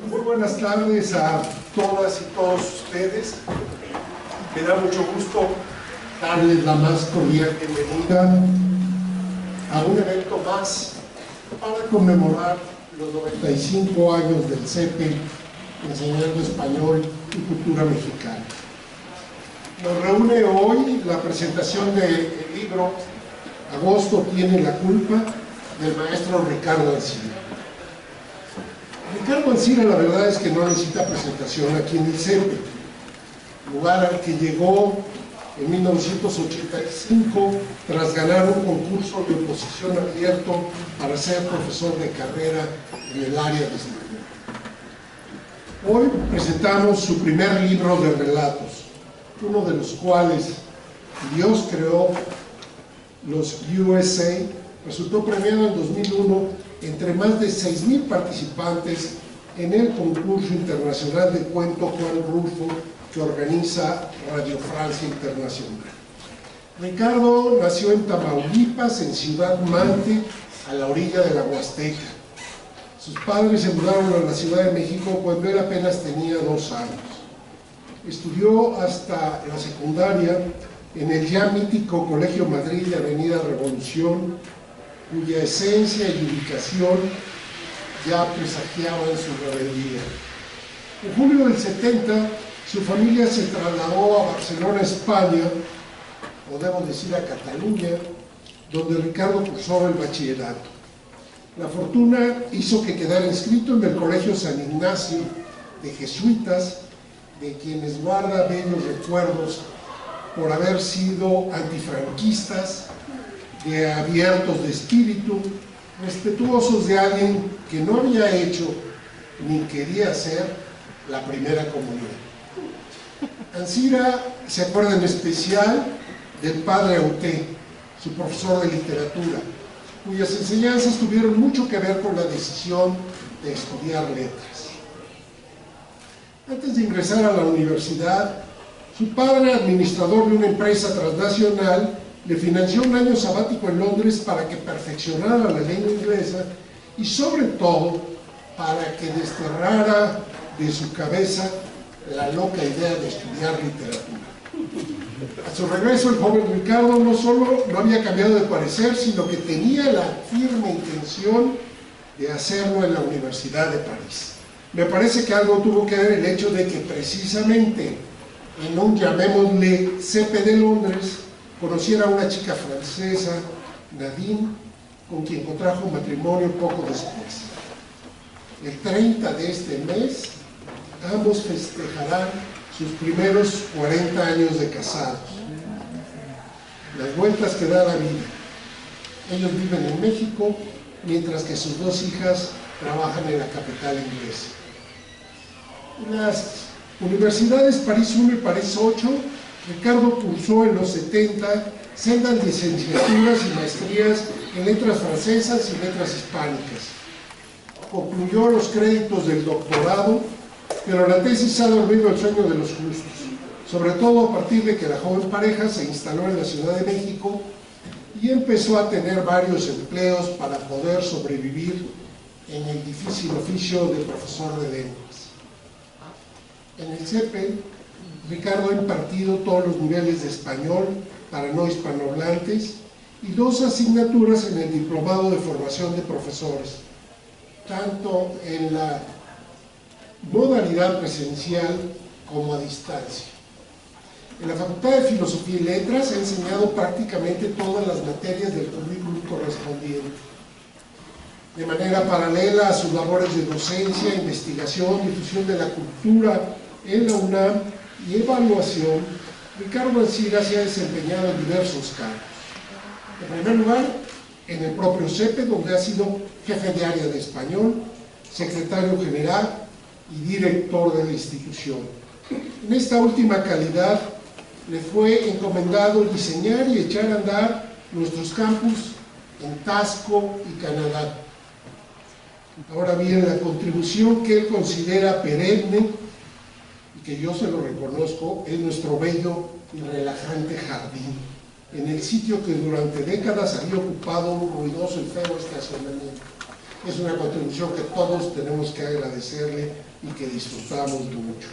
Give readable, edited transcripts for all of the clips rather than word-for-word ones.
Muy buenas tardes a todas y todos ustedes. Me da mucho gusto darles la más cordial bienvenida a un evento más para conmemorar los 95 años del CEPE enseñando español y cultura mexicana. Nos reúne hoy la presentación del libro Agosto tiene la culpa, del maestro Ricardo Ancira. Ricardo Ancira, la verdad es que no necesita presentación aquí en el CEPE, lugar al que llegó en 1985 tras ganar un concurso de oposición abierto para ser profesor de carrera en el área de español. Hoy presentamos su primer libro de relatos, uno de los cuales, Dios creó los USA, resultó premiado en 2001 entre más de 6,000 participantes en el concurso internacional de cuento Juan Rulfo que organiza Radio Francia Internacional. Ricardo nació en Tamaulipas, en Ciudad Mante, a la orilla de la Huasteca. Sus padres se mudaron a la Ciudad de México cuando él apenas tenía 2 años. Estudió hasta la secundaria en el ya mítico Colegio Madrid de Avenida Revolución, cuya esencia y ubicación ya presagiaban su rebeldía. En julio del 70, su familia se trasladó a Barcelona, España, o debo decir a Cataluña, donde Ricardo cursó el bachillerato. La fortuna hizo que quedara inscrito en el Colegio San Ignacio de Jesuitas, de quienes guarda bellos recuerdos por haber sido antifranquistas, de abiertos de espíritu, respetuosos de alguien que no había hecho ni quería hacer la primera comunión. Ancira se acuerda en especial del padre Auté, su profesor de literatura, cuyas enseñanzas tuvieron mucho que ver con la decisión de estudiar letras. Antes de ingresar a la universidad, su padre, administrador de una empresa transnacional, le financió un año sabático en Londres para que perfeccionara la lengua inglesa y sobre todo para que desterrara de su cabeza la loca idea de estudiar literatura. A su regreso, el joven Ricardo no solo no había cambiado de parecer, sino que tenía la firme intención de hacerlo en la Universidad de París. Me parece que algo tuvo que ver el hecho de que precisamente en un, llamémosle, CEPE de Londres, conociera a una chica francesa, Nadine, con quien contrajo matrimonio poco después. El 30 de este mes, ambos festejarán sus primeros 40 años de casados. Las vueltas que da la vida. Ellos viven en México, mientras que sus 2 hijas trabajan en la capital inglesa. Las universidades París I y París VIII, Ricardo cursó en los 70 sendas licenciaturas y maestrías en letras francesas y letras hispánicas. Concluyó los créditos del doctorado, pero la tesis ha dormido el sueño de los justos, sobre todo a partir de que la joven pareja se instaló en la Ciudad de México y empezó a tener varios empleos para poder sobrevivir en el difícil oficio de profesor de lenguas. En el CEPE, Ricardo ha impartido todos los niveles de español para no hispanohablantes y 2 asignaturas en el diplomado de formación de profesores, tanto en la modalidad presencial como a distancia. En la Facultad de Filosofía y Letras ha enseñado prácticamente todas las materias del currículum correspondiente. De manera paralela a sus labores de docencia, investigación, difusión de la cultura en la UNAM y evaluación, Ricardo Ancira se ha desempeñado en diversos cargos. En primer lugar, en el propio CEPE, donde ha sido jefe de área de español, secretario general y director de la institución. En esta última calidad le fue encomendado diseñar y echar a andar nuestros campus en Taxco y Canadá. Ahora bien, la contribución que él considera perenne, y que yo se lo reconozco, es nuestro bello y relajante jardín, en el sitio que durante décadas había ocupado un ruidoso y feo estacionamiento. Es una contribución que todos tenemos que agradecerle y que disfrutamos mucho.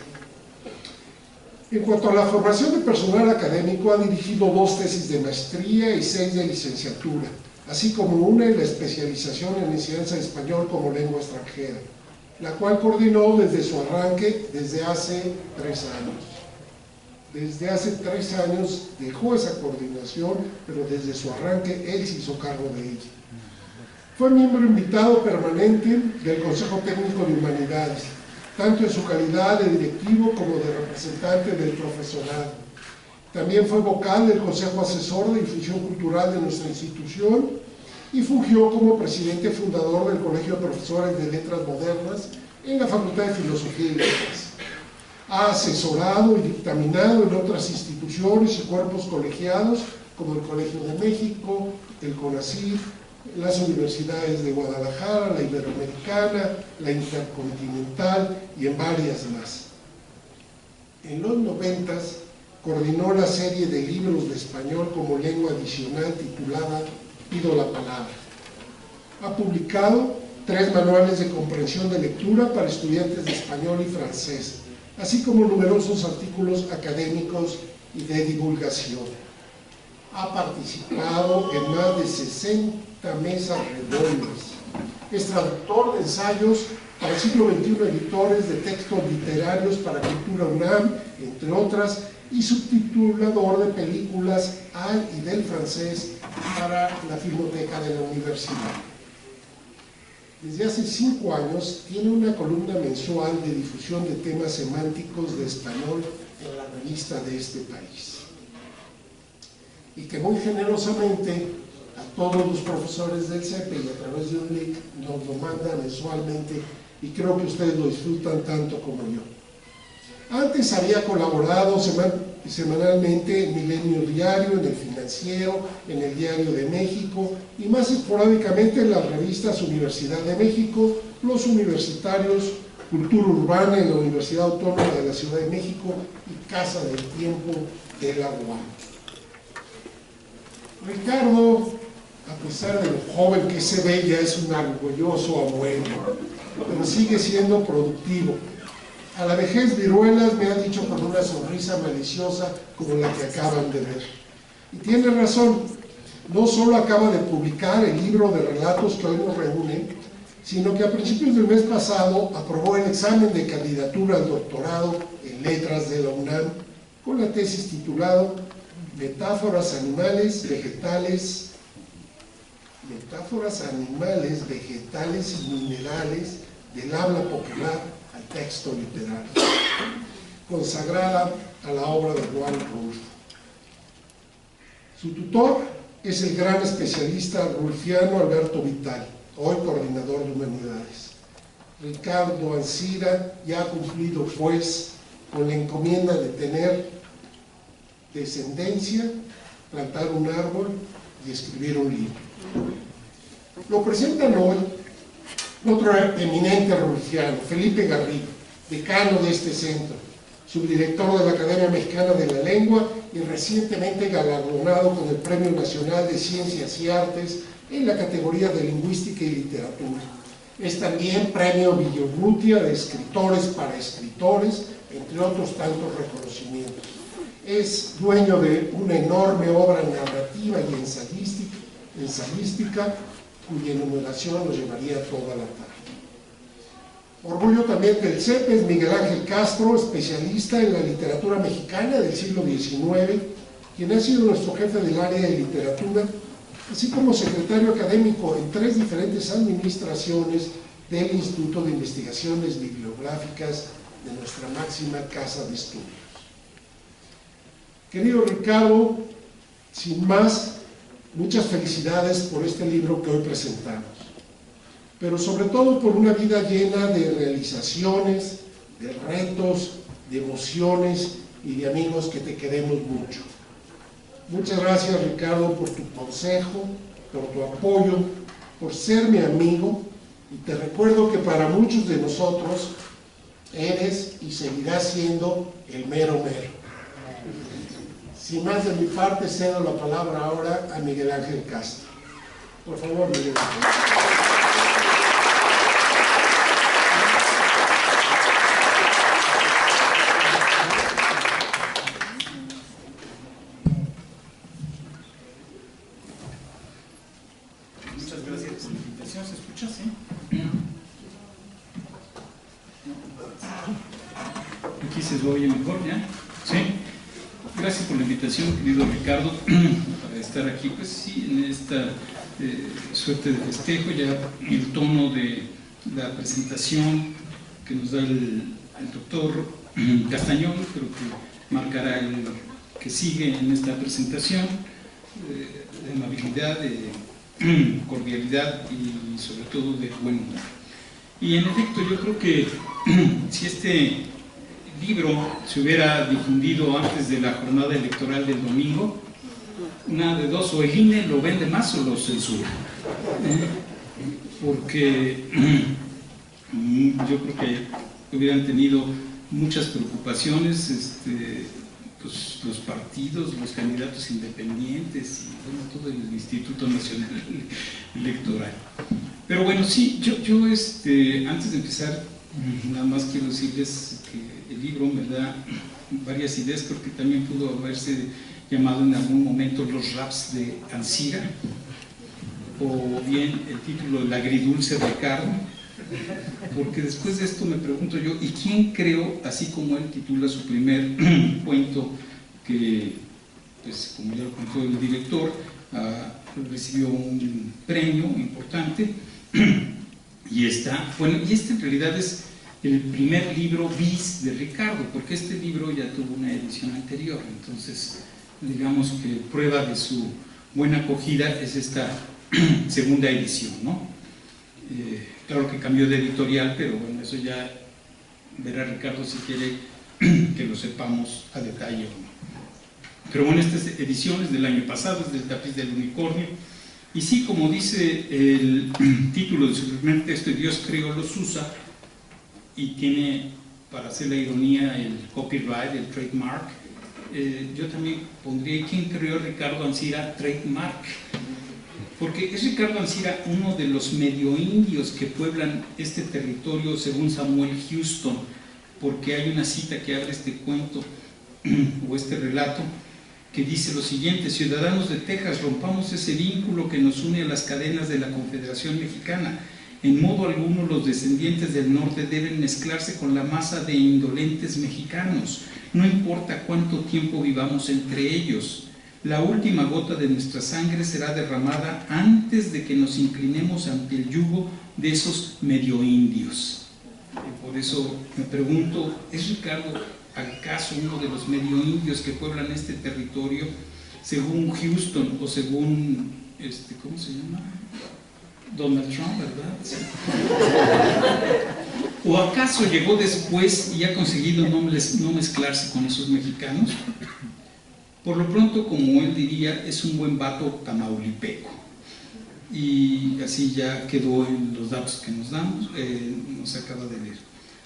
En cuanto a la formación de personal académico, ha dirigido 2 tesis de maestría y 6 de licenciatura, así como una en la especialización en enseñanza de español como lengua extranjera, la cual coordinó desde su arranque desde hace 3 años. Desde hace 3 años dejó esa coordinación, pero desde su arranque él se hizo cargo de ella. Fue miembro invitado permanente del Consejo Técnico de Humanidades, tanto en su calidad de directivo como de representante del profesorado. También fue vocal del Consejo Asesor de Difusión Cultural de nuestra institución y fungió como presidente fundador del Colegio de Profesores de Letras Modernas en la Facultad de Filosofía y Letras. Ha asesorado y dictaminado en otras instituciones y cuerpos colegiados como el Colegio de México, el CONACYT, las universidades de Guadalajara, la Iberoamericana, la Intercontinental y en varias más. En los 90s coordinó la serie de libros de español como lengua adicional titulada Pido la Palabra. Ha publicado 3 manuales de comprensión de lectura para estudiantes de español y francés, así como numerosos artículos académicos y de divulgación. Ha participado en más de 60 mesas redondas. Es traductor de ensayos para el siglo XXI, editores de textos literarios para Cultura UNAM, entre otras, y subtitulador de películas al y del francés para la Filmoteca de la Universidad. Desde hace 5 años tiene una columna mensual de difusión de temas semánticos de español en la revista de este país. Y que muy generosamente a todos los profesores del CEPE y a través de un link nos lo manda mensualmente, y creo que ustedes lo disfrutan tanto como yo. Antes había colaborado semanalmente en Milenio Diario, en El Financiero, en el Diario de México y más esporádicamente en las revistas Universidad de México, Los Universitarios, Cultura Urbana en la Universidad Autónoma de la Ciudad de México y Casa del Tiempo de la UAM. Ricardo, a pesar de lo joven que se ve, ya es un orgulloso abuelo, pero sigue siendo productivo. A la vejez viruelas, me ha dicho con una sonrisa maliciosa como la que acaban de ver. Y tiene razón, no solo acaba de publicar el libro de relatos que hoy nos reúne, sino que a principios del mes pasado aprobó el examen de candidatura al doctorado en Letras de la UNAM con la tesis titulada Metáforas animales, vegetales y minerales del habla popular al texto literario, consagrada a la obra de Juan Rulfo. Su tutor es el gran especialista rulfiano Alberto Vital, hoy coordinador de Humanidades. Ricardo Ancira ya ha cumplido pues con la encomienda de tener descendencia, plantar un árbol y escribir un libro. Lo presentan hoy otro eminente rulfiano, Felipe Garrido, decano de este centro, subdirector de la Academia Mexicana de la Lengua y recientemente galardonado con el Premio Nacional de Ciencias y Artes en la categoría de Lingüística y Literatura. Es también Premio Villaurrutia de Escritores para Escritores, entre otros tantos reconocimientos. Es dueño de una enorme obra narrativa y ensayística cuya enumeración nos llevaría toda la tarde. Orgullo también del CEPE es Miguel Ángel Castro, especialista en la literatura mexicana del siglo XIX, quien ha sido nuestro jefe del área de literatura, así como secretario académico en 3 diferentes administraciones del Instituto de Investigaciones Bibliográficas de nuestra máxima casa de estudios. Querido Ricardo, sin más, muchas felicidades por este libro que hoy presentamos, pero sobre todo por una vida llena de realizaciones, de retos, de emociones y de amigos que te queremos mucho. Muchas gracias, Ricardo, por tu consejo, por tu apoyo, por ser mi amigo, y te recuerdo que para muchos de nosotros eres y seguirás siendo el mero mero. Sin más de mi parte, cedo la palabra ahora a Miguel Ángel Castro. Por favor, Miguel Ángel. muchas gracias por la invitación. ¿Se escucha? ¿Sí? Aquí se oye mejor, ¿ya? Sí. Gracias por la invitación, querido Ricardo, para estar aquí, pues sí, en esta suerte de festejo. Ya el tono de la presentación que nos da el doctor Castañón creo que marcará el que sigue en esta presentación, de amabilidad, de cordialidad y sobre todo de buen humor. Y en efecto yo creo que si este libro se hubiera difundido antes de la jornada electoral del domingo, una de dos: o el INE lo vende más o lo censura, porque yo creo que hubieran tenido muchas preocupaciones pues, los partidos, los candidatos independientes y bueno, todo el Instituto Nacional Electoral. Pero bueno, sí, yo antes de empezar, nada más quiero decirles que el libro me da varias ideas. Creo que también pudo haberse llamado en algún momento Los Raps de Ancira, o bien el título El agridulce Ricardo, porque después de esto me pregunto yo, ¿y quién creó, así como él titula su primer cuento, que, pues como ya lo contó el director, recibió un premio importante, y este en realidad es el primer libro bis de Ricardo, porque este libro ya tuvo una edición anterior. Entonces digamos que prueba de su buena acogida es esta segunda edición, ¿no? Claro que cambió de editorial, pero bueno, eso ya verá Ricardo si quiere que lo sepamos a detalle o no. Pero bueno, estas ediciones del año pasado, es del Tapiz del Unicornio, y sí, como dice el título de su primer texto, Dios creó los usa, y tiene, para hacer la ironía, el copyright, el trademark. Yo también pondría, ¿quién creó Ricardo Ancira trademark? Porque es Ricardo Ancira uno de los medio indios que pueblan este territorio, según Samuel Houston, porque hay una cita que abre este cuento o este relato que dice lo siguiente: ciudadanos de Texas, rompamos ese vínculo que nos une a las cadenas de la Confederación Mexicana. En modo alguno los descendientes del norte deben mezclarse con la masa de indolentes mexicanos, no importa cuánto tiempo vivamos entre ellos. La última gota de nuestra sangre será derramada antes de que nos inclinemos ante el yugo de esos medio indios. Y por eso me pregunto, ¿es Ricardo acaso uno de los medio indios que pueblan este territorio, según Houston o según, ¿cómo se llama? Donald Trump, ¿verdad? Sí. ¿O acaso llegó después y ha conseguido no mezclarse con esos mexicanos? Por lo pronto, como él diría, es un buen vato tamaulipeco. Y así ya quedó en los datos que nos acaba de leer.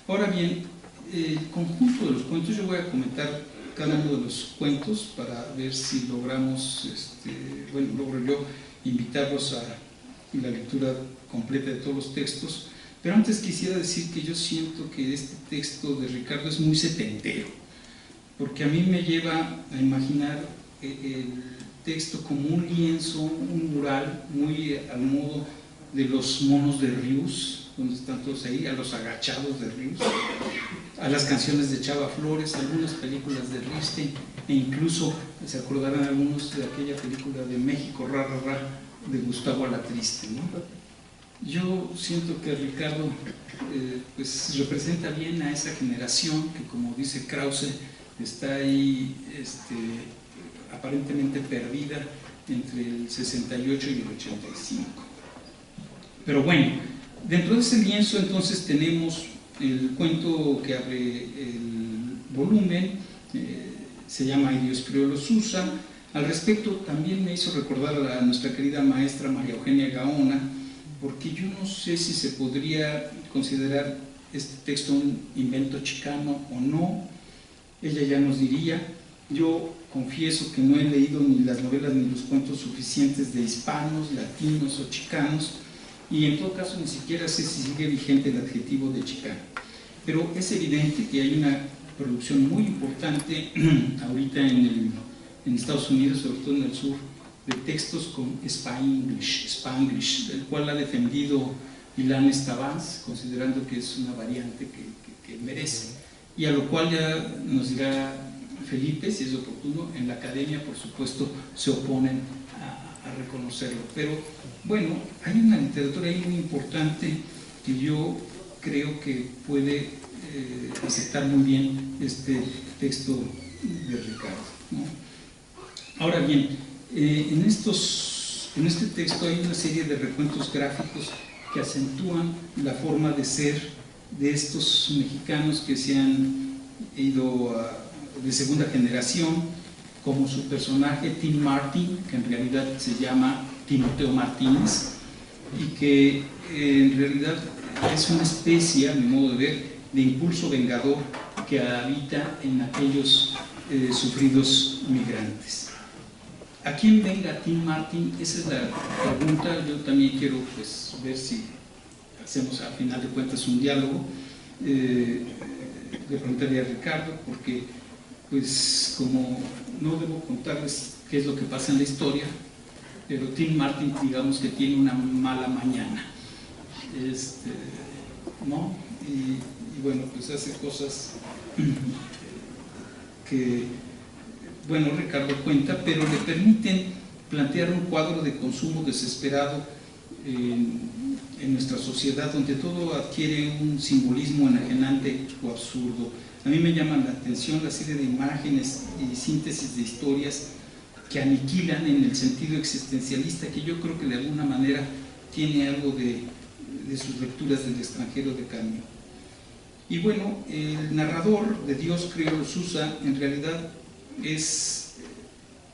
Ahora bien, el conjunto de los cuentos, yo voy a comentar cada uno de los cuentos para ver si logramos, logro yo invitarlos a la lectura completa de todos los textos. Pero antes quisiera decir que yo siento que este texto de Ricardo es muy setentero, porque a mí me lleva a imaginar el texto como un lienzo, un mural muy al modo de los monos de Rius, donde están todos ahí, a los agachados de Rius, a las canciones de Chava Flores, algunas películas de Riste, e incluso se acordarán algunos de aquella película de México, Ra, Ra, Ra, de Gustavo Alatriste, ¿no? Yo siento que Ricardo pues representa bien a esa generación que, como dice Krause, está ahí aparentemente perdida entre el 68 y el 85. Pero bueno, dentro de ese lienzo entonces tenemos el cuento que abre el volumen, se llama Y Dios creó los usa. Al respecto también me hizo recordar a nuestra querida maestra María Eugenia Gaona, porque yo no sé si se podría considerar este texto un invento chicano o no. Ella ya nos diría. Yo confieso que no he leído ni las novelas ni los cuentos suficientes de hispanos, latinos o chicanos, y en todo caso ni siquiera sé si sigue vigente el adjetivo de chicano. Pero es evidente que hay una producción muy importante ahorita en Estados Unidos, sobre todo en el sur, de textos con Spanglish, el cual ha defendido Ilan Stavans, considerando que es una variante que merece, y a lo cual ya nos dirá Felipe, si es oportuno. En la academia, por supuesto, se oponen a reconocerlo. Pero bueno, hay una literatura ahí muy importante que yo creo que puede aceptar muy bien este texto de Ricardo, ¿no? Ahora bien, en este texto hay una serie de recuentos gráficos que acentúan la forma de ser de estos mexicanos que se han ido de segunda generación, como su personaje Tim Martin, que en realidad se llama Timoteo Martínez, y que en realidad es una especie, a mi modo de ver, de impulso vengador que habita en aquellos sufridos migrantes. ¿A quién venga Tim Martin? Esa es la pregunta. Yo también quiero pues ver si hacemos a final de cuentas un diálogo. Le preguntaría a Ricardo, porque pues como no debo contarles qué es lo que pasa en la historia, pero Tim Martin, digamos que tiene una mala mañana, ¿no? Y bueno, pues hace cosas que, bueno, Ricardo cuenta, pero le permiten plantear un cuadro de consumo desesperado en nuestra sociedad, donde todo adquiere un simbolismo enajenante o absurdo. A mí me llaman la atención la serie de imágenes y síntesis de historias que aniquilan en el sentido existencialista, que yo creo que de alguna manera tiene algo de sus lecturas del extranjero de Camus. Y bueno, el narrador de Dios creó los usa, en realidad es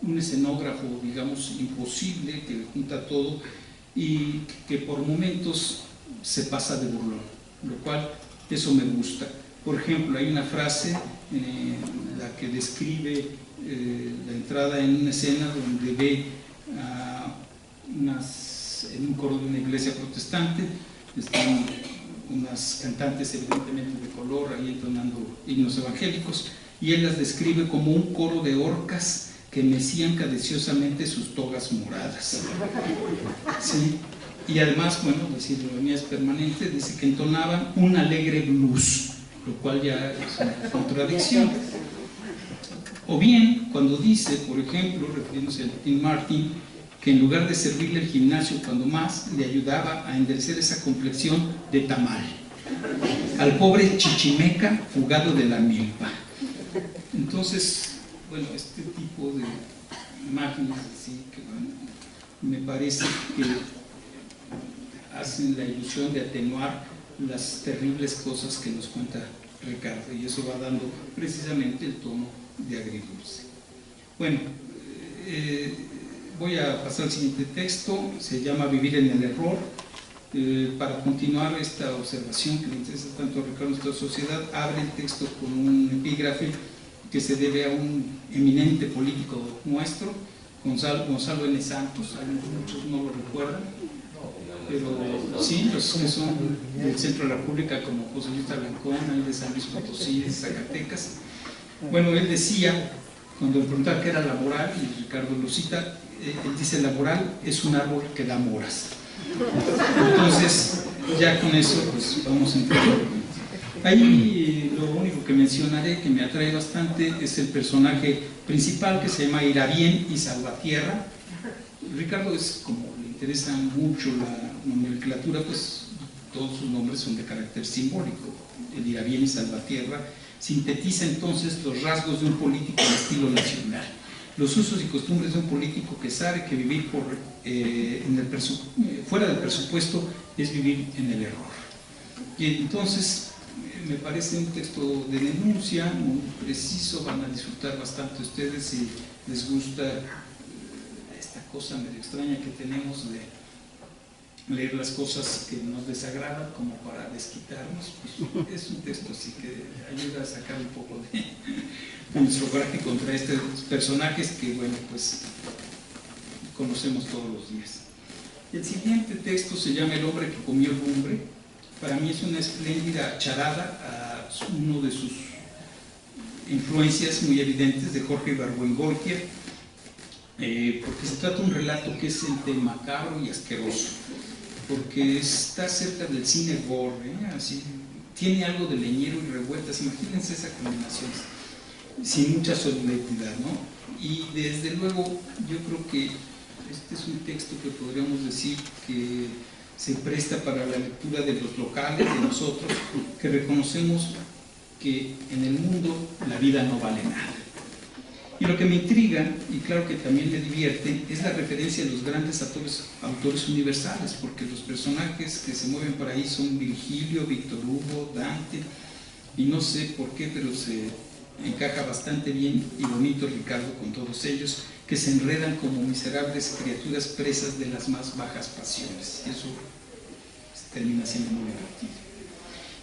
un escenógrafo, digamos, imposible, que junta todo y que por momentos se pasa de burlón, lo cual eso me gusta. Por ejemplo, hay una frase en la que describe la entrada en una escena donde ve en un coro de una iglesia protestante, están unas cantantes evidentemente de color ahí entonando himnos evangélicos, y él las describe como un coro de orcas que mecían cadenciosamente sus togas moradas. ¿Sí? Y además, bueno, la ironía es permanente, dice que entonaban un alegre blues, lo cual ya es una contradicción. O bien, cuando dice, por ejemplo, refiriéndose a Tim Martin, que en lugar de servirle el gimnasio cuando más, le ayudaba a enderezar esa complexión de tamal, al pobre chichimeca fugado de la milpa. Entonces, bueno, este tipo de imágenes así, que bueno, me parece que hacen la ilusión de atenuar las terribles cosas que nos cuenta Ricardo, y eso va dando precisamente el tono de agridulce. Bueno, voy a pasar al siguiente texto, se llama Vivir en el error. Para continuar esta observación que le interesa tanto a Ricardo en nuestra sociedad, abre el texto con un epígrafe que se debe a un eminente político nuestro, Gonzalo N. Santos. Muchos no lo recuerdan, pero sí, los que son del centro de la República, como José Luis Talancón, ahí de San Luis Potosí, de Zacatecas. Bueno, él decía, cuando le preguntaba qué era la moral, y Ricardo lo cita, él dice: la moral es un árbol que da moras. Entonces, ya con eso, pues vamos a entrar. Ahí lo único que mencionaré, que me atrae bastante, es el personaje principal, que se llama Irabien y Salvatierra. Ricardo es, como le interesa mucho la nomenclatura, pues todos sus nombres son de carácter simbólico. El Irabien y Salvatierra sintetiza entonces los rasgos de un político de estilo nacional, los usos y costumbres de un político que sabe que vivir fuera del presupuesto es vivir en el error. Y entonces me parece un texto de denuncia muy preciso, van a disfrutar bastante ustedes si les gusta esta cosa medio extraña que tenemos de leer las cosas que nos desagradan como para desquitarnos. Pues es un texto así que ayuda a sacar un poco de nuestro coraje contra estos personajes que, bueno, pues conocemos todos los días. El siguiente texto se llama El hombre que comió lumbre. Para mí es una espléndida charada a uno de sus influencias muy evidentes, de Jorge Ibargüengoitia. porque se trata de un relato que es entre macabro y asqueroso, porque está cerca del cine gore, así, tiene algo de Leñero y Revueltas, imagínense esa combinación, sin mucha solemnidad, ¿no? Y desde luego yo creo que este es un texto que podríamos decir que se presta para la lectura de los locales, de nosotros, que reconocemos que en el mundo la vida no vale nada. Y lo que me intriga, y claro que también me divierte, es la referencia a los grandes autores universales, porque los personajes que se mueven por ahí son Virgilio, Víctor Hugo, Dante, y no sé por qué, pero se encaja bastante bien y bonito Ricardo con todos ellos, que se enredan como miserables criaturas presas de las más bajas pasiones. Y eso termina siendo muy divertido.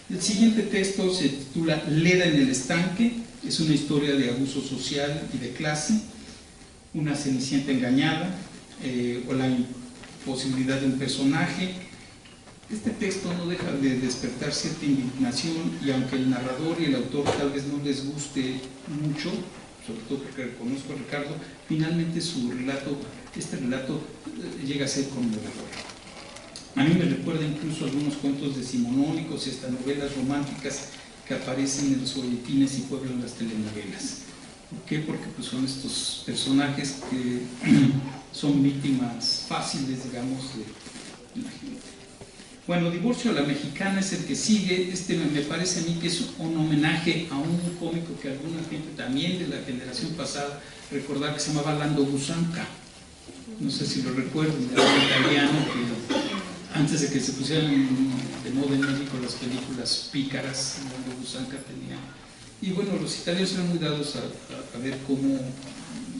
El siguiente texto se titula Leda en el estanque. Es una historia de abuso social y de clase, una cenicienta engañada, o la imposibilidad de un personaje. Este texto no deja de despertar cierta indignación, y aunque el narrador y el autor tal vez no les guste mucho, sobre todo porque reconozco a Ricardo, finalmente este relato llega a ser conmovedor. A mí me recuerda incluso algunos cuentos decimonónicos y hasta novelas románticas que aparecen en los folletines y pueblan las telenovelas. ¿Por qué? Porque pues, son estos personajes que son víctimas fáciles, digamos, de la gente. Bueno, Divorcio a la Mexicana es el que sigue. Me parece a mí que es un homenaje a un cómico que alguna gente también de la generación pasada recordaba, que se llamaba Lando Gusanca. No sé si lo recuerdan, era un italiano que antes de que se pusieran de moda en México las películas pícaras, Lando Gusanca tenía. Y bueno, los italianos eran muy dados a ver cómo.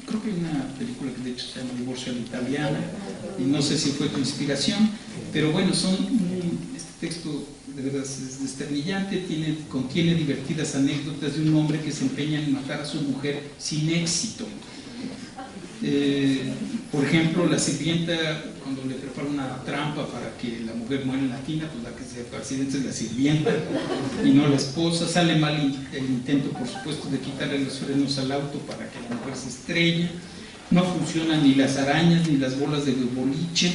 Creo que hay una película que de hecho se llama Divorcio a la Italiana, y no sé si fue tu inspiración, pero bueno, este texto de verdad es desternillante, contiene divertidas anécdotas de un hombre que se empeña en matar a su mujer sin éxito. Por ejemplo, la sirvienta, cuando le prepara una trampa para que la mujer muera en la tina, pues la que se accidente es la sirvienta y no la esposa. Sale mal el intento, por supuesto, de quitarle los frenos al auto para que la mujer se estrelle. No funcionan ni las arañas ni las bolas de boliche,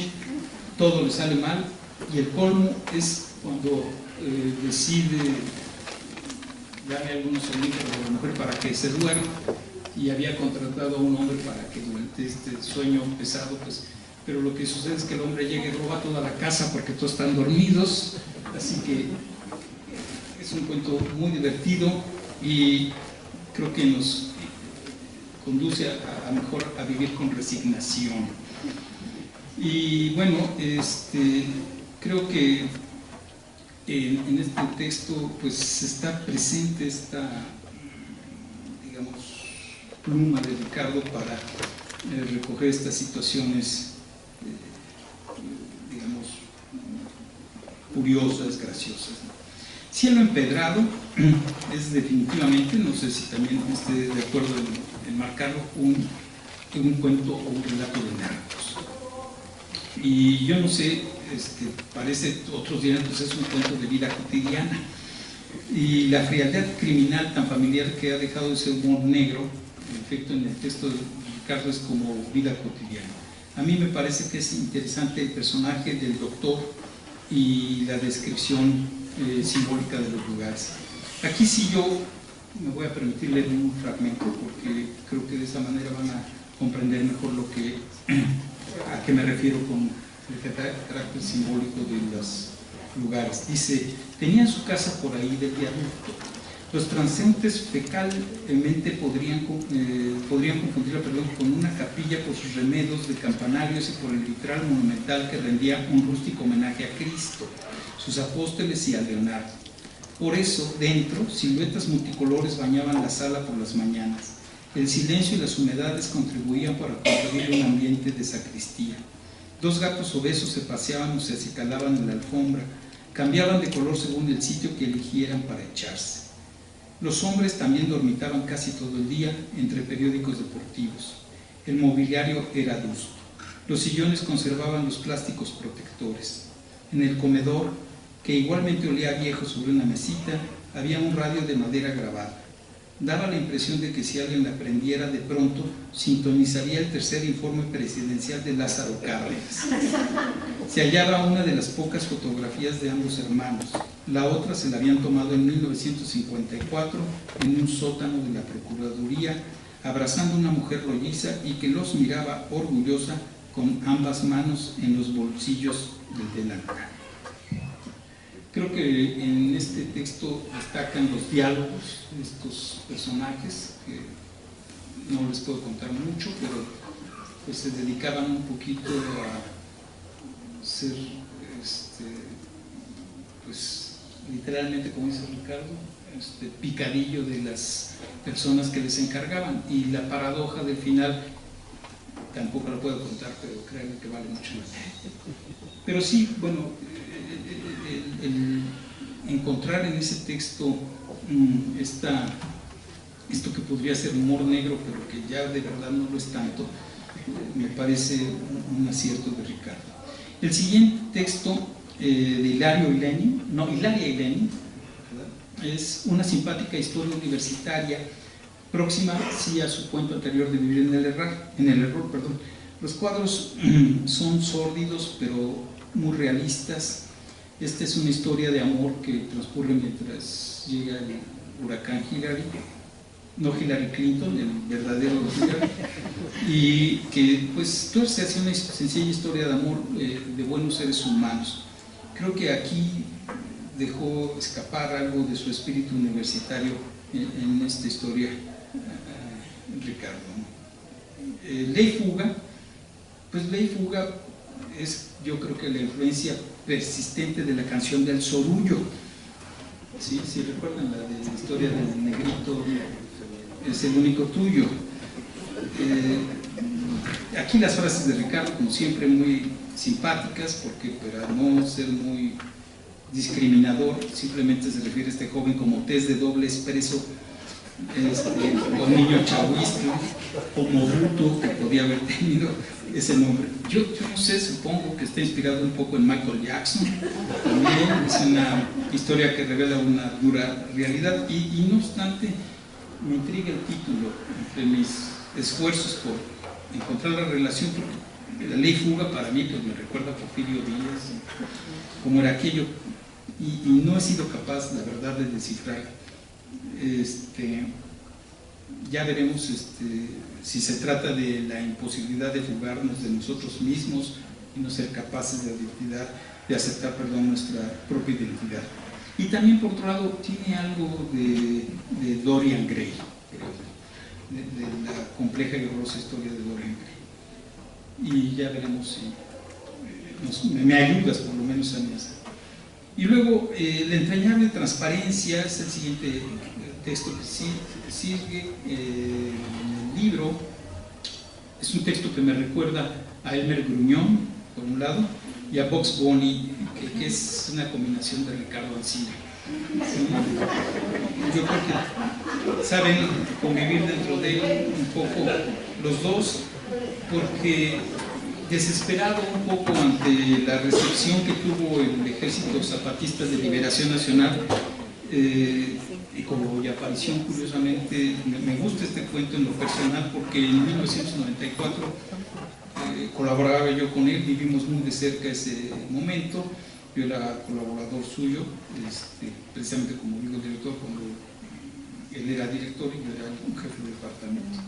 todo le sale mal. Y el colmo es cuando decide darle algunos sonidos a la mujer para que se duerma, y había contratado a un hombre para que durante este sueño pesado, pues, pero lo que sucede es que el hombre llega y roba toda la casa porque todos están dormidos. Así que es un cuento muy divertido y creo que nos conduce a mejor a vivir con resignación. Y bueno, creo que en este texto pues está presente esta, digamos, pluma de Ricardo para recoger estas situaciones, digamos, curiosas, graciosas, ¿no? Cielo empedrado es definitivamente, no sé si también esté de acuerdo en marcarlo, un cuento o un relato de narcos. Y yo no sé, parece, otros dirán, pues es un cuento de vida cotidiana. Y la frialdad criminal tan familiar que ha dejado ese humor negro, en efecto, en el texto de Ricardo es como vida cotidiana. A mí me parece que es interesante el personaje del doctor y la descripción simbólica de los lugares. Aquí sí yo me voy a permitir leer un fragmento porque creo que de esa manera van a comprender mejor a qué me refiero con el carácter simbólico de los lugares. Dice: tenía su casa por ahí del viaducto. Los transeúntes fecalmente podrían confundirla con una capilla por sus remedos de campanarios y por el vitral monumental que rendía un rústico homenaje a Cristo, sus apóstoles y a Leonardo. Por eso, dentro, siluetas multicolores bañaban la sala por las mañanas. El silencio y las humedades contribuían para construir un ambiente de sacristía. Dos gatos obesos se paseaban o se acicalaban en la alfombra, cambiaban de color según el sitio que eligieran para echarse. Los hombres también dormitaban casi todo el día entre periódicos deportivos. El mobiliario era adusto. Los sillones conservaban los plásticos protectores. En el comedor, que igualmente olía a viejo sobre una mesita, había un radio de madera grabada. daba la impresión de que si alguien la aprendiera, de pronto sintonizaría el tercer informe presidencial de Lázaro Cárdenas. Se hallaba una de las pocas fotografías de ambos hermanos. La otra se la habían tomado en 1954 en un sótano de la Procuraduría, abrazando a una mujer rolliza y que los miraba orgullosa con ambas manos en los bolsillos del delantal. Creo que en este texto destacan los diálogos de estos personajes, que no les puedo contar mucho, pero pues se dedicaban un poquito a ser, pues literalmente, como dice Ricardo, picadillo de las personas que les encargaban. Y la paradoja del final tampoco la puedo contar, pero créanme que vale mucho la pena. Pero sí, bueno, el encontrar en ese texto esto que podría ser humor negro, pero que ya de verdad no lo es tanto, me parece un acierto de Ricardo. El siguiente texto de Hilaria Ileni, es una simpática historia universitaria, próxima sí a su cuento anterior de Vivir en el error. Los cuadros son sórdidos pero muy realistas. Esta es una historia de amor que transcurre mientras llega el huracán Hillary, no Hillary Clinton, el verdadero Hillary, y que pues tuerce hacia una sencilla historia de amor de buenos seres humanos. Creo que aquí dejó escapar algo de su espíritu universitario en esta historia, Ricardo. Ley Fuga, pues Ley Fuga es, yo creo que la influencia persistente de la canción del Sorullo. ¿Sí? ¿Sí recuerdan la de la historia del negrito? Es el único tuyo. Aquí las frases de Ricardo, como siempre, muy simpáticas, porque para no ser muy discriminador, simplemente se refiere a este joven como test de doble expreso, o niño chahuisco, o Mobuto, que podía haber tenido ese nombre. Yo no sé, supongo que está inspirado un poco en Michael Jackson. También es una historia que revela una dura realidad, y no obstante me intriga el título. Entre mis esfuerzos por encontrar la relación, porque la Ley Fuga para mí pues me recuerda a Porfirio Díaz, cómo era aquello, y no he sido capaz, la verdad, de descifrar. Ya veremos si se trata de la imposibilidad de fugarnos de nosotros mismos y no ser capaces de aceptar nuestra propia identidad. Y también, por otro lado, tiene algo de Dorian Gray, de la compleja y horrorosa historia de Dorian Gray. Y ya veremos si me ayudas por lo menos a mí. Y luego, la entrañable transparencia es el siguiente texto que sigue en el libro. Es un texto que me recuerda a Elmer Gruñón, por un lado, y a Bugs Bunny, que es una combinación de Ricardo Alsina. Yo creo que saben convivir dentro de él un poco los dos, porque desesperado un poco ante la recepción que tuvo el Ejército Zapatista de Liberación Nacional, y cuya aparición, curiosamente, me gusta este cuento en lo personal, porque en 1994 colaboraba yo con él, vivimos muy de cerca ese momento. Yo era colaborador suyo, precisamente como digo, director, cuando él era director y yo era un jefe de departamento.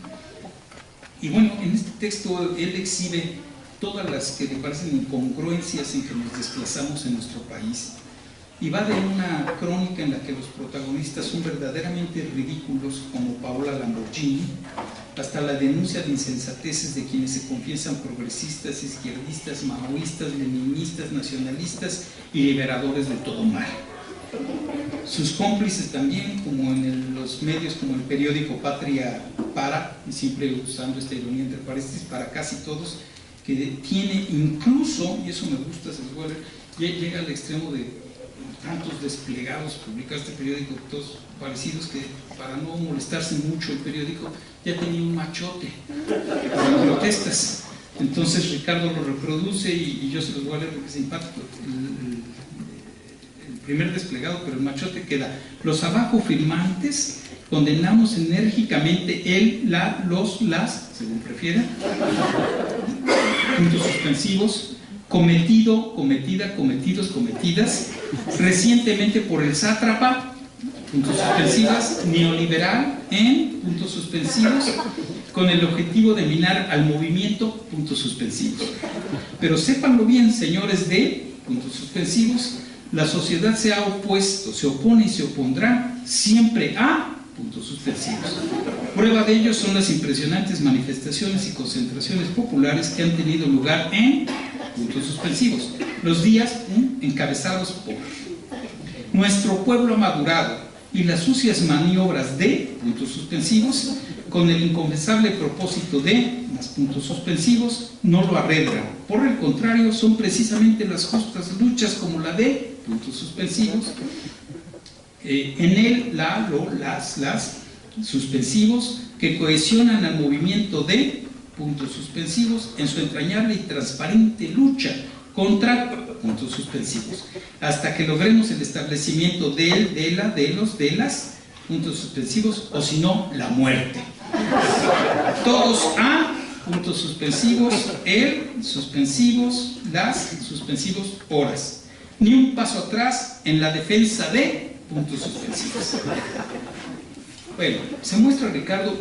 Y bueno, en este texto él exhibe todas las que le parecen incongruencias en que nos desplazamos en nuestro país, y va de una crónica en la que los protagonistas son verdaderamente ridículos, como Paola Lamborghini, hasta la denuncia de insensateces de quienes se confiesan progresistas, izquierdistas, maoístas, leninistas, nacionalistas y liberadores de todo mal. Sus cómplices también, como en los medios como el periódico Patria Para, y siempre usando esta ironía entre paréntesis, para casi todos, que tiene incluso, y eso me gusta, se los voy a ver, llega al extremo de tantos desplegados, publica este periódico, todos parecidos, que para no molestarse mucho el periódico ya tenía un machote para protestas. Entonces Ricardo lo reproduce y yo se los voy a leer porque es simpático. El primer desplegado, pero el machote queda: los abajo firmantes Condenamos enérgicamente el, la, los, las, según prefiera, puntos suspensivos, cometido, cometida, cometidos, cometidas, recientemente por el sátrapa, puntos suspensivos, neoliberal, en puntos suspensivos, con el objetivo de minar al movimiento, puntos suspensivos. Pero sépanlo bien, señores de puntos suspensivos, la sociedad se ha opuesto, se opone y se opondrá siempre a puntos suspensivos. Prueba de ello son las impresionantes manifestaciones y concentraciones populares que han tenido lugar en puntos suspensivos, los días encabezados por nuestro pueblo ha madurado y las sucias maniobras de puntos suspensivos con el inconfesable propósito de más puntos suspensivos no lo arredran. Por el contrario, son precisamente las justas luchas como la de puntos suspensivos, en él, la, lo, las suspensivos que cohesionan al movimiento de puntos suspensivos en su entrañable y transparente lucha contra puntos suspensivos, hasta que logremos el establecimiento del, de la, de los, de las puntos suspensivos, o si no, la muerte. Todos a puntos suspensivos, el, suspensivos, las, suspensivos, horas. Ni un paso atrás en la defensa de puntos suspensivos. Bueno, se muestra Ricardo,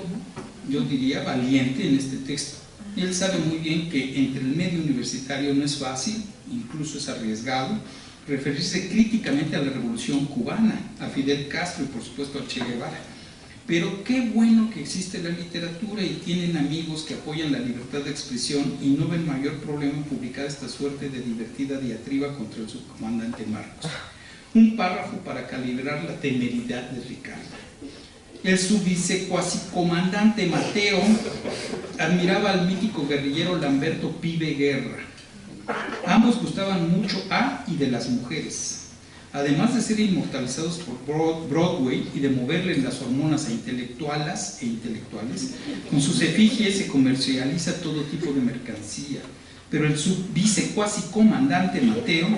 yo diría, valiente en este texto. Él sabe muy bien que entre el medio universitario no es fácil, incluso es arriesgado, referirse críticamente a la Revolución Cubana, a Fidel Castro y por supuesto a Che Guevara. Pero qué bueno que existe la literatura y tienen amigos que apoyan la libertad de expresión y no ven mayor problema en publicar esta suerte de divertida diatriba contra el subcomandante Marcos. Un párrafo para calibrar la temeridad de Ricardo. El subvicecuasicomandante Mateo admiraba al mítico guerrillero Lamberto Pibe Guerra. Ambos gustaban mucho a y de las mujeres. Además de ser inmortalizados por Broadway y de moverle las hormonas a intelectuales, con sus efigies se comercializa todo tipo de mercancía. Pero el subvicecuasicomandante Mateo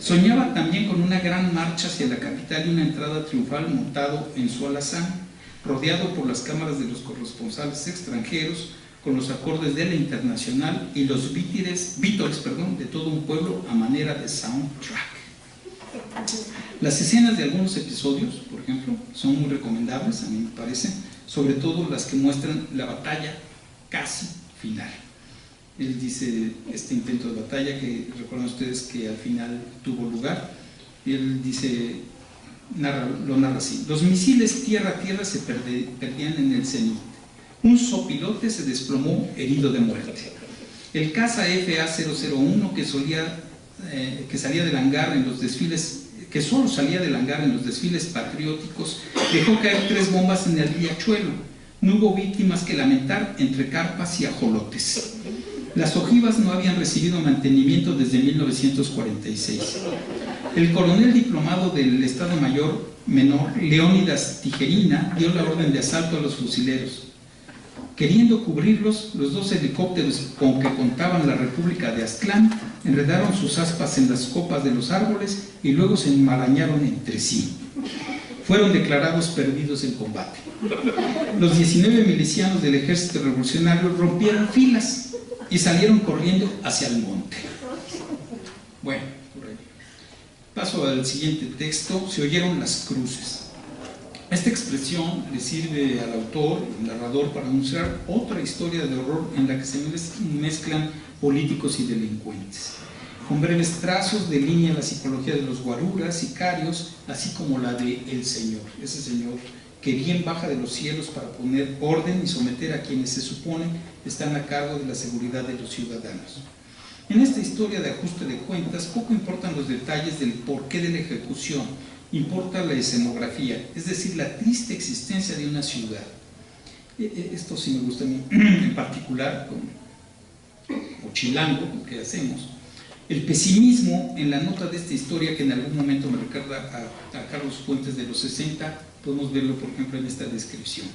soñaba también con una gran marcha hacia la capital y una entrada triunfal montado en su alazán, rodeado por las cámaras de los corresponsales extranjeros, con los acordes de la Internacional y los vítores de todo un pueblo a manera de soundtrack. Las escenas de algunos episodios, por ejemplo, son muy recomendables, a mí me parece, sobre todo las que muestran la batalla casi final. Él dice este intento de batalla que recuerdan ustedes que al final tuvo lugar. Él dice, lo narra así: los misiles tierra-tierra se perdían en el cenit. Un sopilote se desplomó herido de muerte. El caza FA-001 que salía del hangar en los desfiles, que solo salía del hangar en los desfiles patrióticos, dejó caer 3 bombas en el riachuelo. No hubo víctimas que lamentar entre carpas y ajolotes. Las ojivas no habían recibido mantenimiento desde 1946. El coronel diplomado del Estado Mayor Menor, Leónidas Tijerina, dio la orden de asalto a los fusileros. Queriendo cubrirlos, los 2 helicópteros con que contaban la República de Aztlán enredaron sus aspas en las copas de los árboles y luego se enmarañaron entre sí. Fueron declarados perdidos en combate. Los 19 milicianos del ejército revolucionario rompieron filas y salieron corriendo hacia el monte. Bueno, por ahí. Paso al siguiente texto. Se oyeron las cruces. Esta expresión le sirve al autor, el narrador, para anunciar otra historia de horror en la que se mezclan políticos y delincuentes. Con breves trazos delinea la psicología de los guaruras, sicarios, así como la de el Señor, ese Señor que bien baja de los cielos para poner orden y someter a quienes se supone están a cargo de la seguridad de los ciudadanos. En esta historia de ajuste de cuentas, poco importan los detalles del porqué de la ejecución, importa la escenografía, es decir, la triste existencia de una ciudad. Esto sí me gusta a mí, en particular con Chilango, que hacemos. El pesimismo en la nota de esta historia, que en algún momento me recuerda a Carlos Fuentes de los 60, podemos verlo por ejemplo en esta descripción.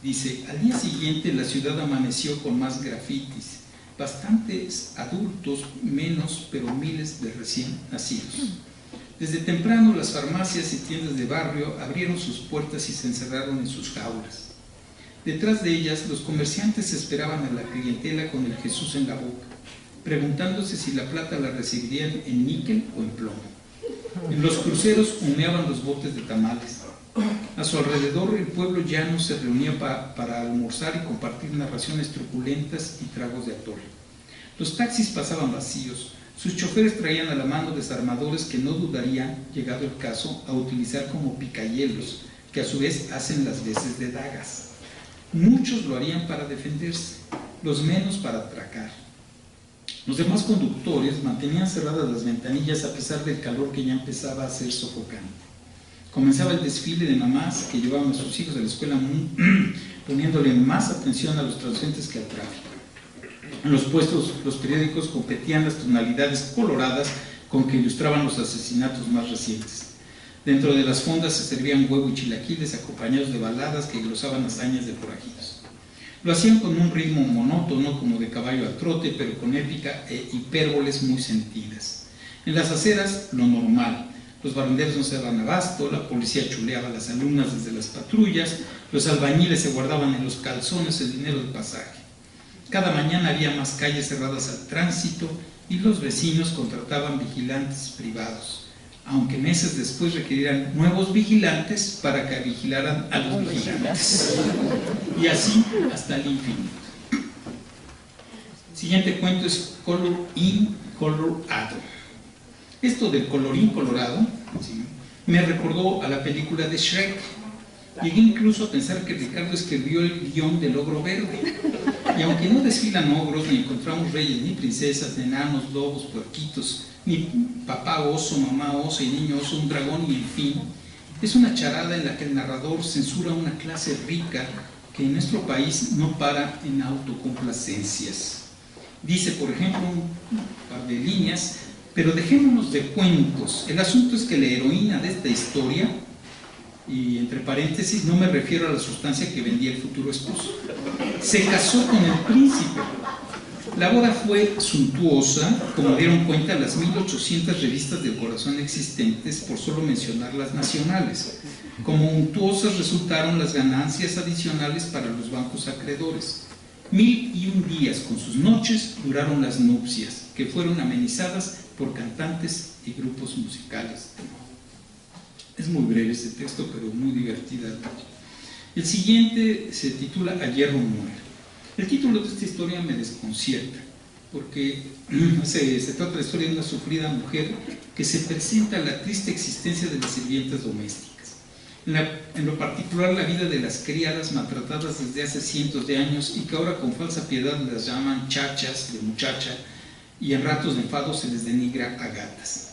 Dice: al día siguiente la ciudad amaneció con más grafitis, bastantes adultos menos, pero miles de recién nacidos. Desde temprano las farmacias y tiendas de barrio abrieron sus puertas y se encerraron en sus jaulas. Detrás de ellas los comerciantes esperaban a la clientela con el Jesús en la boca, preguntándose si la plata la recibirían en níquel o en plomo. En los cruceros humeaban los botes de tamales. A su alrededor el pueblo llano se reunía para almorzar y compartir narraciones truculentas y tragos de atole. Los taxis pasaban vacíos. Sus choferes traían a la mano desarmadores que no dudarían, llegado el caso, a utilizar como picahielos, que a su vez hacen las veces de dagas. Muchos lo harían para defenderse, los menos para atracar. Los demás conductores mantenían cerradas las ventanillas a pesar del calor que ya empezaba a ser sofocante. Comenzaba el desfile de mamás que llevaban a sus hijos a la escuela poniéndole más atención a los transeúntes que al tráfico. En los puestos, los periódicos competían las tonalidades coloradas con que ilustraban los asesinatos más recientes. Dentro de las fondas se servían huevo y chilaquiles acompañados de baladas que glosaban hazañas de forajidos. Lo hacían con un ritmo monótono como de caballo al trote, pero con épica e hipérboles muy sentidas. En las aceras, lo normal. Los barrenderos no se daban abasto, la policía chuleaba a las alumnas desde las patrullas, los albañiles se guardaban en los calzones el dinero del pasaje. Cada mañana había más calles cerradas al tránsito y los vecinos contrataban vigilantes privados, aunque meses después requerían nuevos vigilantes para que vigilaran a los vigilantes. Y así hasta el infinito. Siguiente cuento es Color in, Color out. Esto del colorín colorado, ¿sí?, me recordó a la película de Shrek. Llegué incluso a pensar que Ricardo escribió el guión del Ogro Verde. Y aunque no desfilan ogros, ni encontramos reyes, ni princesas, ni enanos, lobos, puerquitos, ni papá oso, mamá oso y niño oso, un dragón y en fin, es una charada en la que el narrador censura una clase rica que en nuestro país no para en autocomplacencias. Dice, por ejemplo, un par de líneas: pero dejémonos de cuentos. El asunto es que la heroína de esta historia, y entre paréntesis, no me refiero a la sustancia que vendía el futuro esposo, se casó con el príncipe. La boda fue suntuosa, como dieron cuenta las 1800 revistas del corazón existentes, por solo mencionar las nacionales. Como untuosas resultaron las ganancias adicionales para los bancos acreedores. 1001 días con sus noches duraron las nupcias, que fueron amenizadas por cantantes y grupos musicales. Es muy breve este texto, pero muy divertida. El siguiente se titula A hierro muere. El título de esta historia me desconcierta, porque se trata de la historia de una sufrida mujer que se presenta a la triste existencia de las sirvientas domésticas. En lo particular, la vida de las criadas maltratadas desde hace cientos de años y que ahora con falsa piedad las llaman chachas, de muchacha, y en ratos de enfado se les denigra a gatas.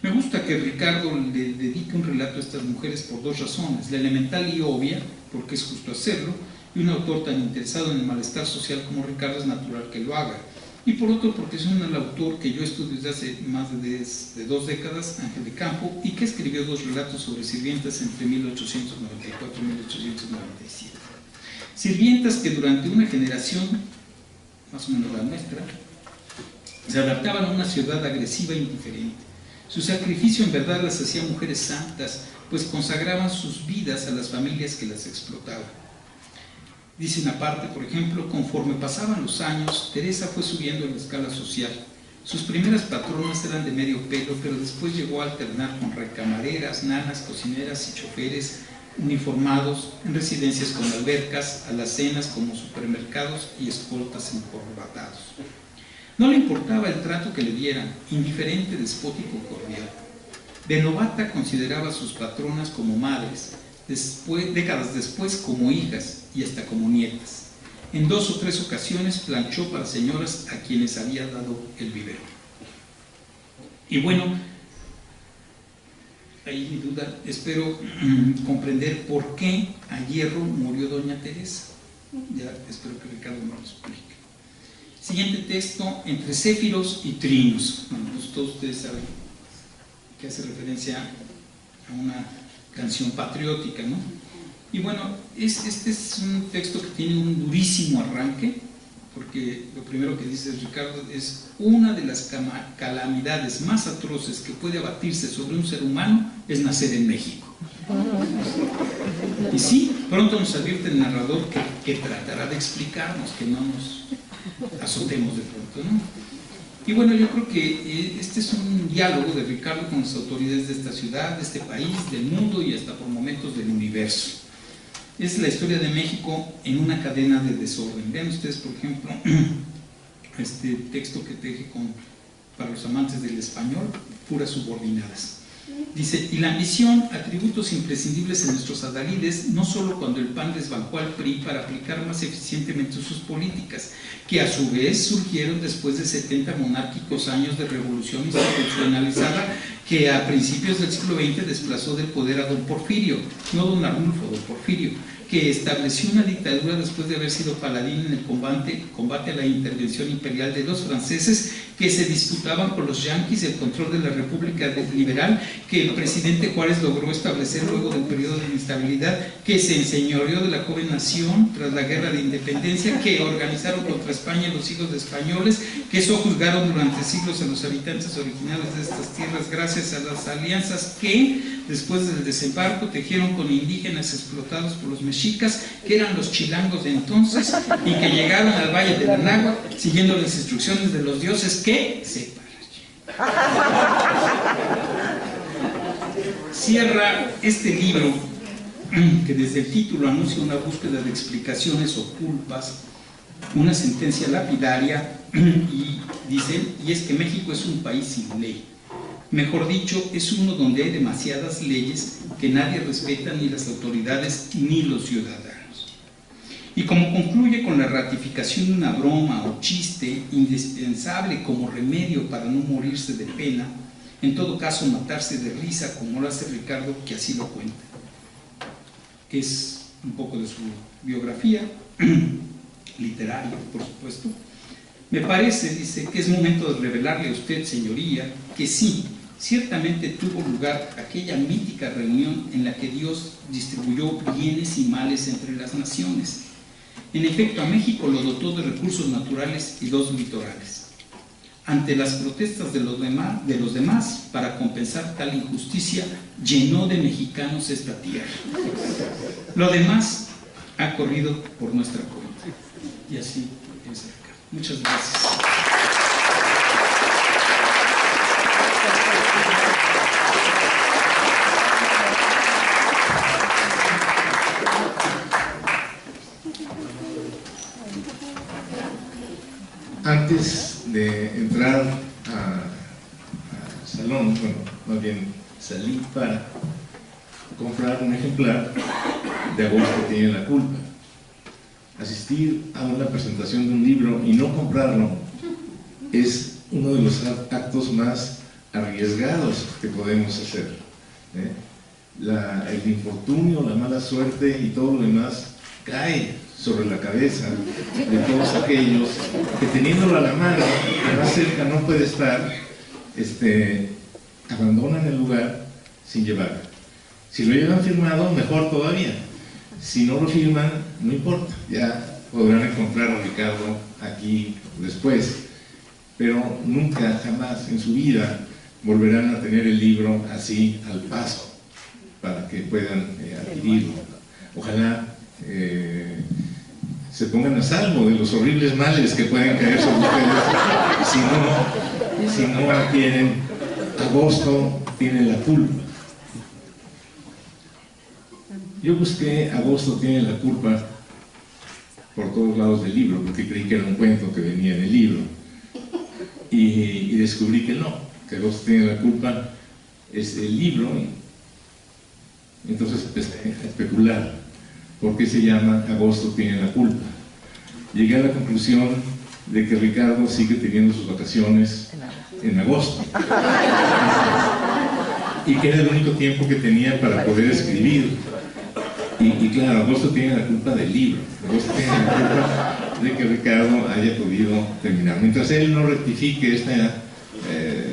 Me gusta que Ricardo le dedique un relato a estas mujeres por dos razones: la elemental y obvia, porque es justo hacerlo, y un autor tan interesado en el malestar social como Ricardo es natural que lo haga, y por otro porque es un autor que yo estudio desde hace más de 2 décadas, Ángel de Campo, y que escribió 2 relatos sobre sirvientas entre 1894 y 1897. Sirvientas que durante una generación, más o menos la nuestra, se adaptaban a una ciudad agresiva e indiferente. Su sacrificio en verdad las hacía mujeres santas, pues consagraban sus vidas a las familias que las explotaban. Dicen aparte, por ejemplo, conforme pasaban los años, Teresa fue subiendo en la escala social. Sus primeras patronas eran de medio pelo, pero después llegó a alternar con recamareras, nanas, cocineras y choferes uniformados en residencias con albercas, alacenas como supermercados y escoltas encorbatados. No le importaba el trato que le dieran, indiferente, despótico, cordial. De novata consideraba a sus patronas como madres, décadas después como hijas y hasta como nietas. En 2 o 3 ocasiones planchó para señoras a quienes había dado el biberón. Y bueno, ahí mi duda, espero comprender por qué a hierro murió doña Teresa. Ya espero que Ricardo me lo explique. Siguiente texto, Entre céfiros y trinos. Bueno, pues todos ustedes saben que hace referencia a una canción patriótica, ¿no? Y bueno, este es un texto que tiene un durísimo arranque, porque lo primero que dice Ricardo es: una de las calamidades más atroces que puede abatirse sobre un ser humano es nacer en México. Y sí, pronto nos advierte el narrador que tratará de explicarnos, que no nos azotemos de pronto, ¿no? Y bueno, yo creo que este es un diálogo de Ricardo con las autoridades de esta ciudad, de este país, del mundo y hasta por momentos del universo. Es la historia de México en una cadena de desorden. Vean ustedes, por ejemplo, este texto que teje para los amantes del español, puras subordinadas. Dice: y la ambición, atributos imprescindibles en nuestros adalides, no solo cuando el PAN desbancó al PRI para aplicar más eficientemente sus políticas, que a su vez surgieron después de 70 monárquicos años de revolución institucionalizada que a principios del siglo XX desplazó del poder a don Porfirio, no don Arnulfo, don Porfirio, que estableció una dictadura después de haber sido paladín en el combate a la intervención imperial de los franceses, que se disputaban con los yanquis el control de la República Liberal, que el presidente Juárez logró establecer luego del periodo de inestabilidad, que se enseñoreó de la joven nación tras la guerra de independencia, que organizaron contra España los hijos de españoles, que sojuzgaron durante siglos a los habitantes originales de estas tierras gracias a las alianzas que, después del desembarco, tejieron con indígenas explotados por los mexicas, que eran los chilangos de entonces, y que llegaron al Valle de Anáhuac siguiendo las instrucciones de los dioses que separan. Cierra este libro, que desde el título anuncia una búsqueda de explicaciones o culpas, una sentencia lapidaria, y dice: y es que México es un país sin ley. Mejor dicho, es uno donde hay demasiadas leyes que nadie respeta, ni las autoridades ni los ciudadanos. Y como concluye con la ratificación de una broma o chiste indispensable como remedio para no morirse de pena, en todo caso matarse de risa, como lo hace Ricardo, que así lo cuenta. Es un poco de su biografía literaria, por supuesto. Me parece, dice, que es momento de revelarle a usted, señoría, que sí, ciertamente tuvo lugar aquella mítica reunión en la que Dios distribuyó bienes y males entre las naciones. En efecto, a México lo dotó de recursos naturales y 2 litorales. Ante las protestas de los demás, para compensar tal injusticia, llenó de mexicanos esta tierra. Lo demás ha corrido por nuestra cuenta. Y así es acá. Muchas gracias. Antes de entrar al salón, bueno, más bien salí para comprar un ejemplar de Agosto tiene la culpa. Asistir a una presentación de un libro y no comprarlo es uno de los actos más arriesgados que podemos hacer, el infortunio, la mala suerte y todo lo demás cae sobre la cabeza de todos aquellos que, teniéndolo a la mano, que más cerca no puede estar, abandonan el lugar sin llevarlo. Si lo llevan firmado, mejor todavía. Si no lo firman, no importa, ya podrán encontrar a Ricardo aquí después, pero nunca, jamás en su vida volverán a tener el libro así al paso para que puedan adquirirlo. Ojalá se pongan a salvo de los horribles males que pueden caer sobre ustedes si no adquieren. Agosto tiene la culpa. Yo busqué Agosto tiene la culpa por todos lados del libro, porque creí que era un cuento que venía en el libro, y descubrí que no, que Agosto tiene la culpa es el libro. Entonces empecé a especular por qué se llama Agosto tiene la culpa. Llegué a la conclusión de que Ricardo sigue teniendo sus vacaciones en agosto, y que era el único tiempo que tenía para poder escribir. Y claro, Agosto tiene la culpa del libro, Agosto tiene la culpa de que Ricardo haya podido terminar. Mientras él no rectifique esta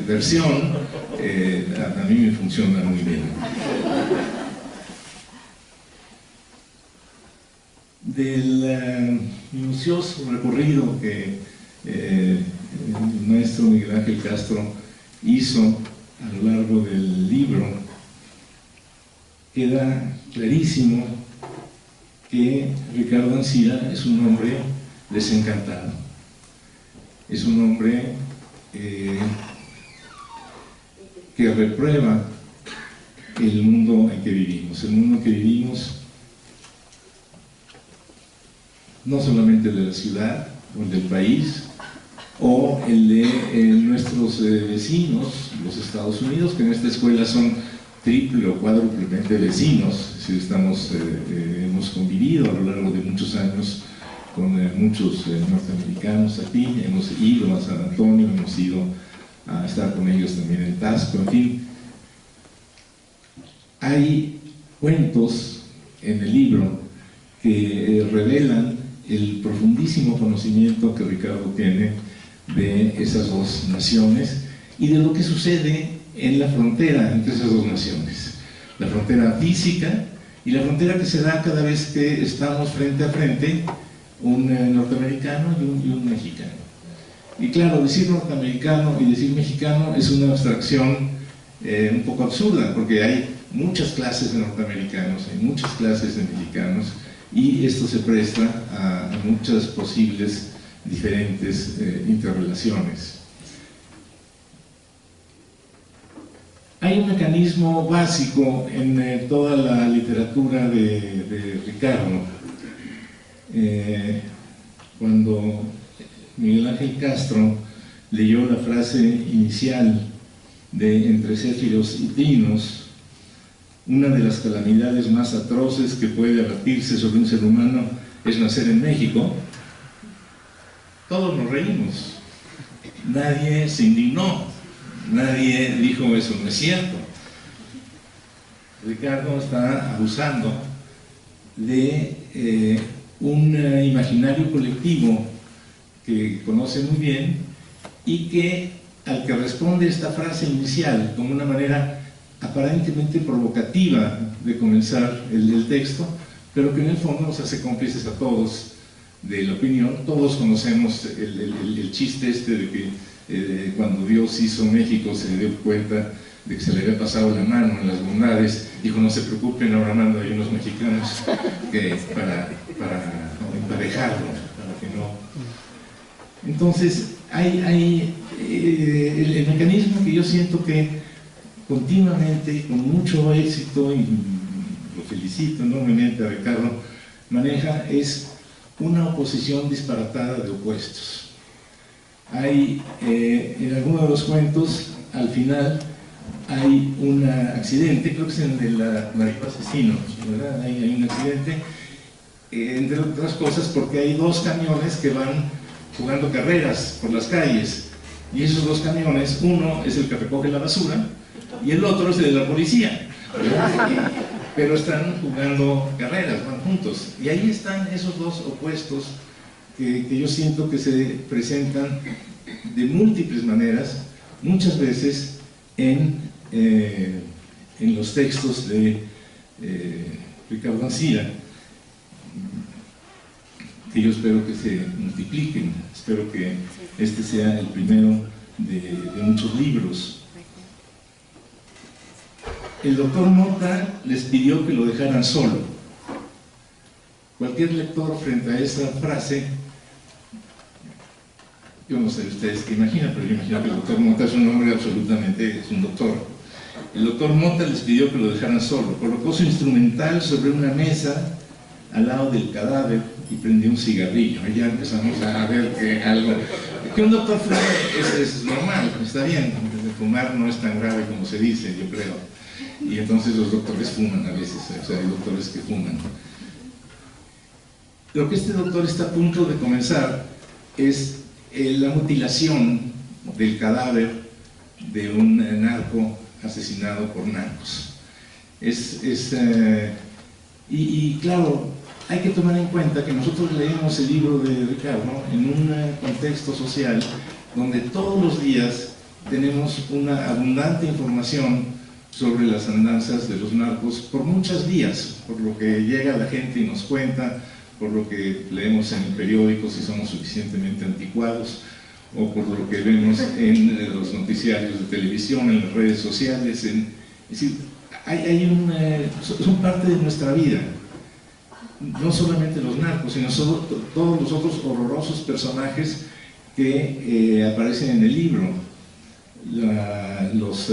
versión, a mí me funciona muy bien. minucioso recorrido que el maestro Miguel Ángel Castro hizo a lo largo del libro, queda clarísimo que Ricardo Ancira es un hombre desencantado, es un hombre que reprueba el mundo en que vivimos. El mundo en que vivimos, no solamente el de la ciudad o el del país, o el de nuestros vecinos, los Estados Unidos, que en esta escuela son triple o cuádruplemente vecinos. Si hemos convivido a lo largo de muchos años con muchos norteamericanos aquí, hemos ido a San Antonio, hemos ido a estar con ellos también en Taxco, en fin. Hay cuentos en el libro que revelan el profundísimo conocimiento que Ricardo tiene de esas dos naciones y de lo que sucede en la frontera entre esas dos naciones. La frontera física y la frontera que se da cada vez que estamos frente a frente, un norteamericano y un mexicano. Y claro, decir norteamericano y decir mexicano es una abstracción un poco absurda, porque hay muchas clases de norteamericanos, hay muchas clases de mexicanos, y esto se presta a muchas posibles diferentes interrelaciones. Hay un mecanismo básico en toda la literatura de Ricardo. Cuando Miguel Ángel Castro leyó la frase inicial de Entre céfiros y trinos, una de las calamidades más atroces que puede abatirse sobre un ser humano es nacer en México, todos nos reímos, nadie se indignó, nadie dijo eso no es cierto. Ricardo está abusando de un imaginario colectivo que conoce muy bien y que, al que responde esta frase inicial como una manera aparentemente provocativa de comenzar el texto, pero que en el fondo nos hace cómplices a todos de la opinión. Todos conocemos el chiste este de que cuando Dios hizo México se dio cuenta de que se le había pasado la mano en las bondades, dijo: no se preocupen, ahora mando a unos mexicanos para emparejarlo, para que no. Entonces hay el mecanismo que yo siento que continuamente, con mucho éxito, y lo felicito enormemente a Ricardo, maneja, es una oposición disparatada de opuestos. Hay, en alguno de los cuentos, al final, hay un accidente, creo que es en el Marico Asesino, ¿verdad? Hay un accidente, entre otras cosas porque hay dos camiones que van jugando carreras por las calles, y esos dos camiones, uno es el que recoge la basura y el otro es el de la policía, pero están jugando carreras, van juntos, y ahí están esos dos opuestos que yo siento que se presentan de múltiples maneras, muchas veces en los textos de Ricardo Ancira, que yo espero que se multipliquen. Espero que este sea el primero de muchos libros. El doctor Mota les pidió que lo dejaran solo. Cualquier lector frente a esa frase, yo no sé ustedes qué imaginan, pero yo imagino que el doctor Mota es un hombre absolutamente, es un doctor. El doctor Mota les pidió que lo dejaran solo, colocó su instrumental sobre una mesa al lado del cadáver y prendió un cigarrillo. Ahí ya empezamos a ver que algo, que un doctor fume es normal, está bien, fumar no es tan grave como se dice, yo creo, y entonces los doctores fuman a veces, o sea, hay doctores que fuman. Lo que este doctor está a punto de comenzar es la mutilación del cadáver de un narco asesinado por narcos. Y claro, hay que tomar en cuenta que nosotros leemos el libro de Ricardo en un contexto social donde todos los días tenemos una abundante información sobre las andanzas de los narcos por muchas vías, por lo que llega la gente y nos cuenta, por lo que leemos en el periódico, si somos suficientemente anticuados, o por lo que vemos en los noticiarios de televisión, en las redes sociales. Es decir, son parte de nuestra vida. No solamente los narcos, sino todos los otros horrorosos personajes que aparecen en el libro. Los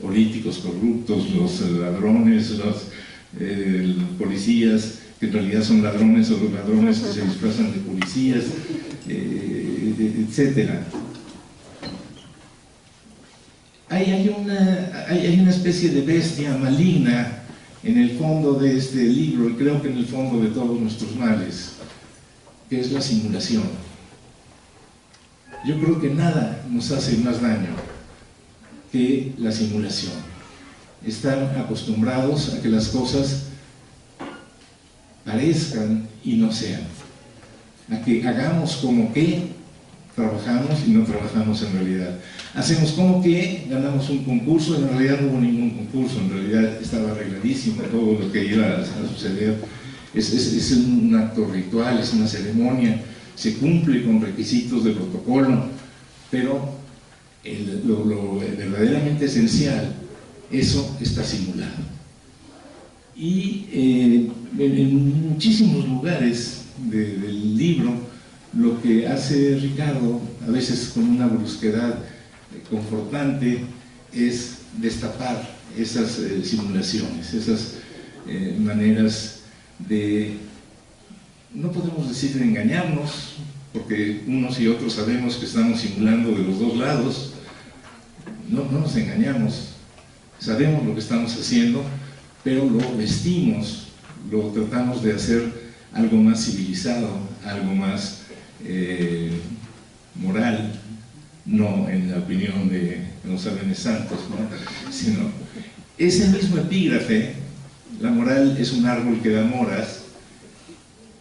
políticos corruptos, los ladrones, los policías que en realidad son ladrones, o los ladrones que se disfrazan de policías, etcétera. Hay una especie de bestia maligna en el fondo de este libro, y creo que en el fondo de todos nuestros males, que es la simulación. Yo creo que nada nos hace más daño que la simulación. Están acostumbrados a que las cosas parezcan y no sean, a que hagamos como que trabajamos y no trabajamos en realidad. Hacemos como que ganamos un concurso, en realidad no hubo ningún concurso, en realidad estaba arregladísimo todo lo que iba a suceder. Es un acto ritual, es una ceremonia, se cumple con requisitos de protocolo, pero lo verdaderamente esencial, eso está simulado. Y en muchísimos lugares del libro, lo que hace Ricardo, a veces con una brusquedad confortante, es destapar esas simulaciones, esas maneras de, no podemos decir de engañarnos, porque unos y otros sabemos que estamos simulando de los dos lados. No nos engañamos, sabemos lo que estamos haciendo, pero lo vestimos, lo tratamos de hacer algo más civilizado, algo más moral, no en la opinión de los árboles santos, ¿no? Sino ese mismo epígrafe, la moral es un árbol que da moras,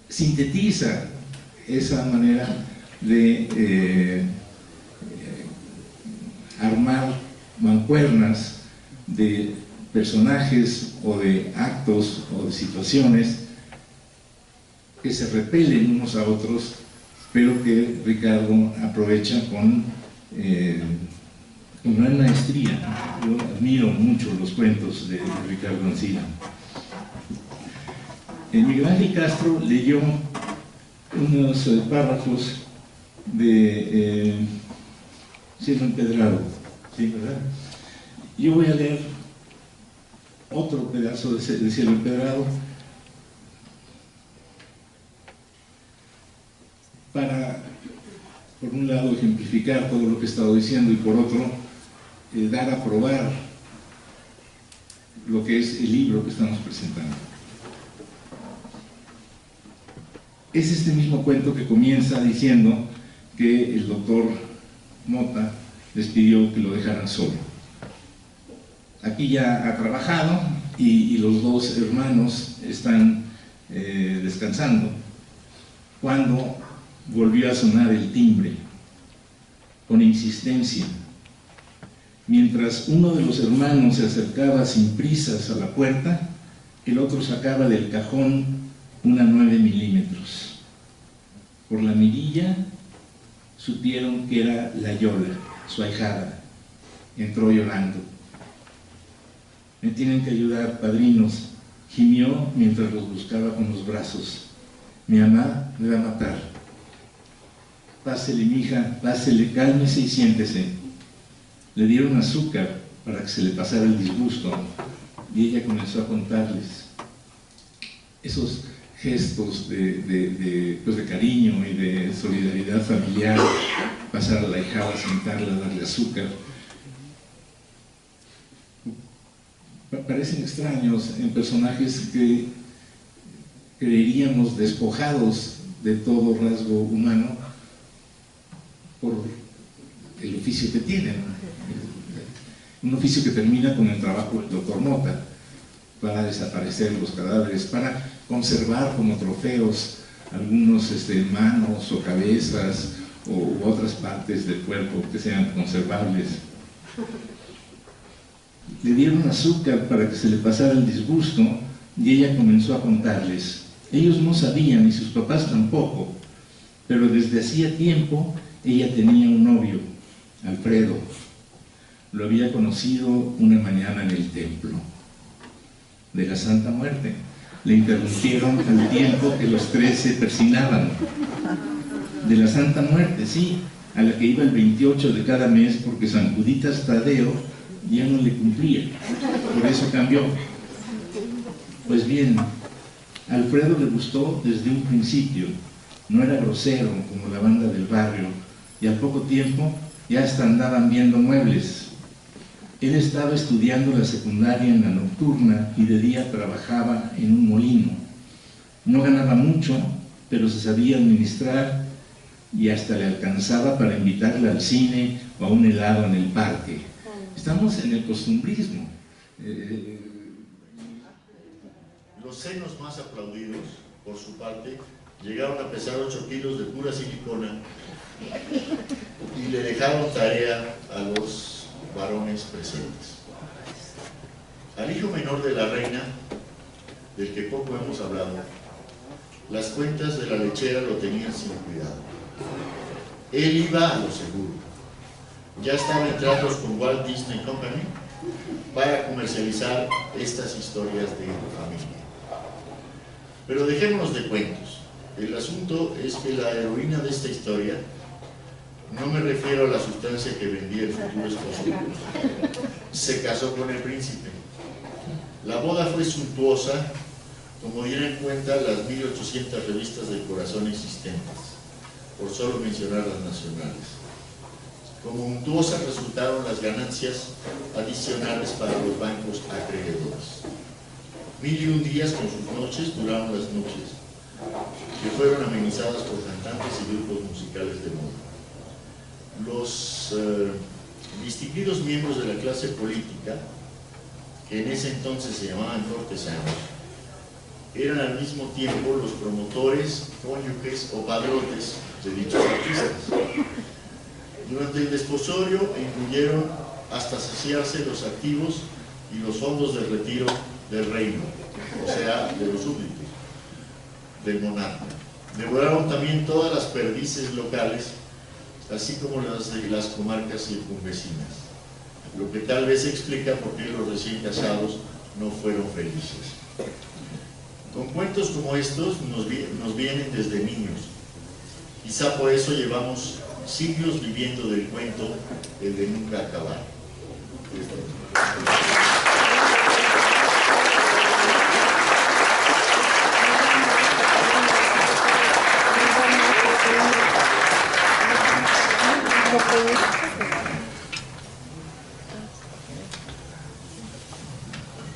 sintetiza esa manera de armar mancuernas de personajes o de actos o de situaciones que se repelen unos a otros, pero que Ricardo aprovecha con gran maestría. Yo admiro mucho los cuentos de Ricardo Ancira. Miguel Ángel Castro leyó unos párrafos de Cielo Empedrado, ¿sí, verdad? Yo voy a leer otro pedazo de Cielo Empedrado para, por un lado, ejemplificar todo lo que he estado diciendo, y por otro, dar a probar lo que es el libro que estamos presentando. Es este mismo cuento que comienza diciendo que el doctor Mota les pidió que lo dejaran solo. Aquí ya ha trabajado y los dos hermanos están descansando cuando volvió a sonar el timbre con insistencia. Mientras uno de los hermanos se acercaba sin prisas a la puerta, el otro sacaba del cajón una 9 milímetros. Por la mirilla supieron que era la Yola, su ahijada. Entró llorando. Me tienen que ayudar, padrinos, gimió mientras los buscaba con los brazos. Mi mamá me va a matar. Pásele, mija, pásele, cálmese y siéntese. Le dieron azúcar para que se le pasara el disgusto, y ella comenzó a contarles. Esos gestos de cariño y de solidaridad familiar, pasar a la hijada, sentarla, darle azúcar, parecen extraños en personajes que creeríamos despojados de todo rasgo humano por el oficio que tienen. Un oficio que termina con el trabajo del doctor Mota para desaparecer los cadáveres, para conservar como trofeos algunos manos o cabezas u otras partes del cuerpo que sean conservables. Le dieron azúcar para que se le pasara el disgusto, y ella comenzó a contarles. Ellos no sabían, y sus papás tampoco, pero desde hacía tiempo ella tenía un novio, Alfredo. Lo había conocido una mañana en el templo de la Santa Muerte. Le interrumpieron al tiempo que los tres se persinaban. De la Santa Muerte, sí, a la que iba el 28 de cada mes, porque San Juditas Tadeo ya no le cumplía, por eso cambió. Pues bien, a Alfredo le gustó desde un principio, no era grosero como la banda del barrio, y al poco tiempo ya hasta andaban viendo muebles. Él estaba estudiando la secundaria en la nocturna y de día trabajaba en un molino. No ganaba mucho, pero se sabía administrar y hasta le alcanzaba para invitarla al cine o a un helado en el parque. Estamos en el costumbrismo. Los senos más aplaudidos, por su parte, llegaron a pesar 8 kilos de pura silicona y le dejaron tarea a los varones presentes. Al hijo menor de la reina, del que poco hemos hablado, las cuentas de la lechera lo tenían sin cuidado. Él iba a lo seguro. Ya estaba en tratos con Walt Disney Company para comercializar estas historias de familia. Pero dejémonos de cuentos. El asunto es que la heroína de esta historia, no me refiero a la sustancia que vendía el futuro esposo, se casó con el príncipe. La boda fue suntuosa, como dieran cuenta las 1800 revistas del corazón existentes, por solo mencionar las nacionales. Como untuosas resultaron las ganancias adicionales para los bancos acreedores. 1001 días con sus noches duraron las noches, que fueron amenizadas por cantantes y grupos musicales de moda. Los distinguidos miembros de la clase política, que en ese entonces se llamaban cortesanos, eran al mismo tiempo los promotores, cónyuges o padrotes de dichos artistas. Durante el desposorio incluyeron hasta saciarse los activos y los fondos de retiro del reino, o sea, de los súbditos, del monarca. Devoraron también todas las perdices locales, así como las de las comarcas circunvecinas, lo que tal vez explica por qué los recién casados no fueron felices. Con cuentos como estos nos vienen desde niños. Quizá por eso llevamos siglos viviendo del cuento, el de nunca acabar.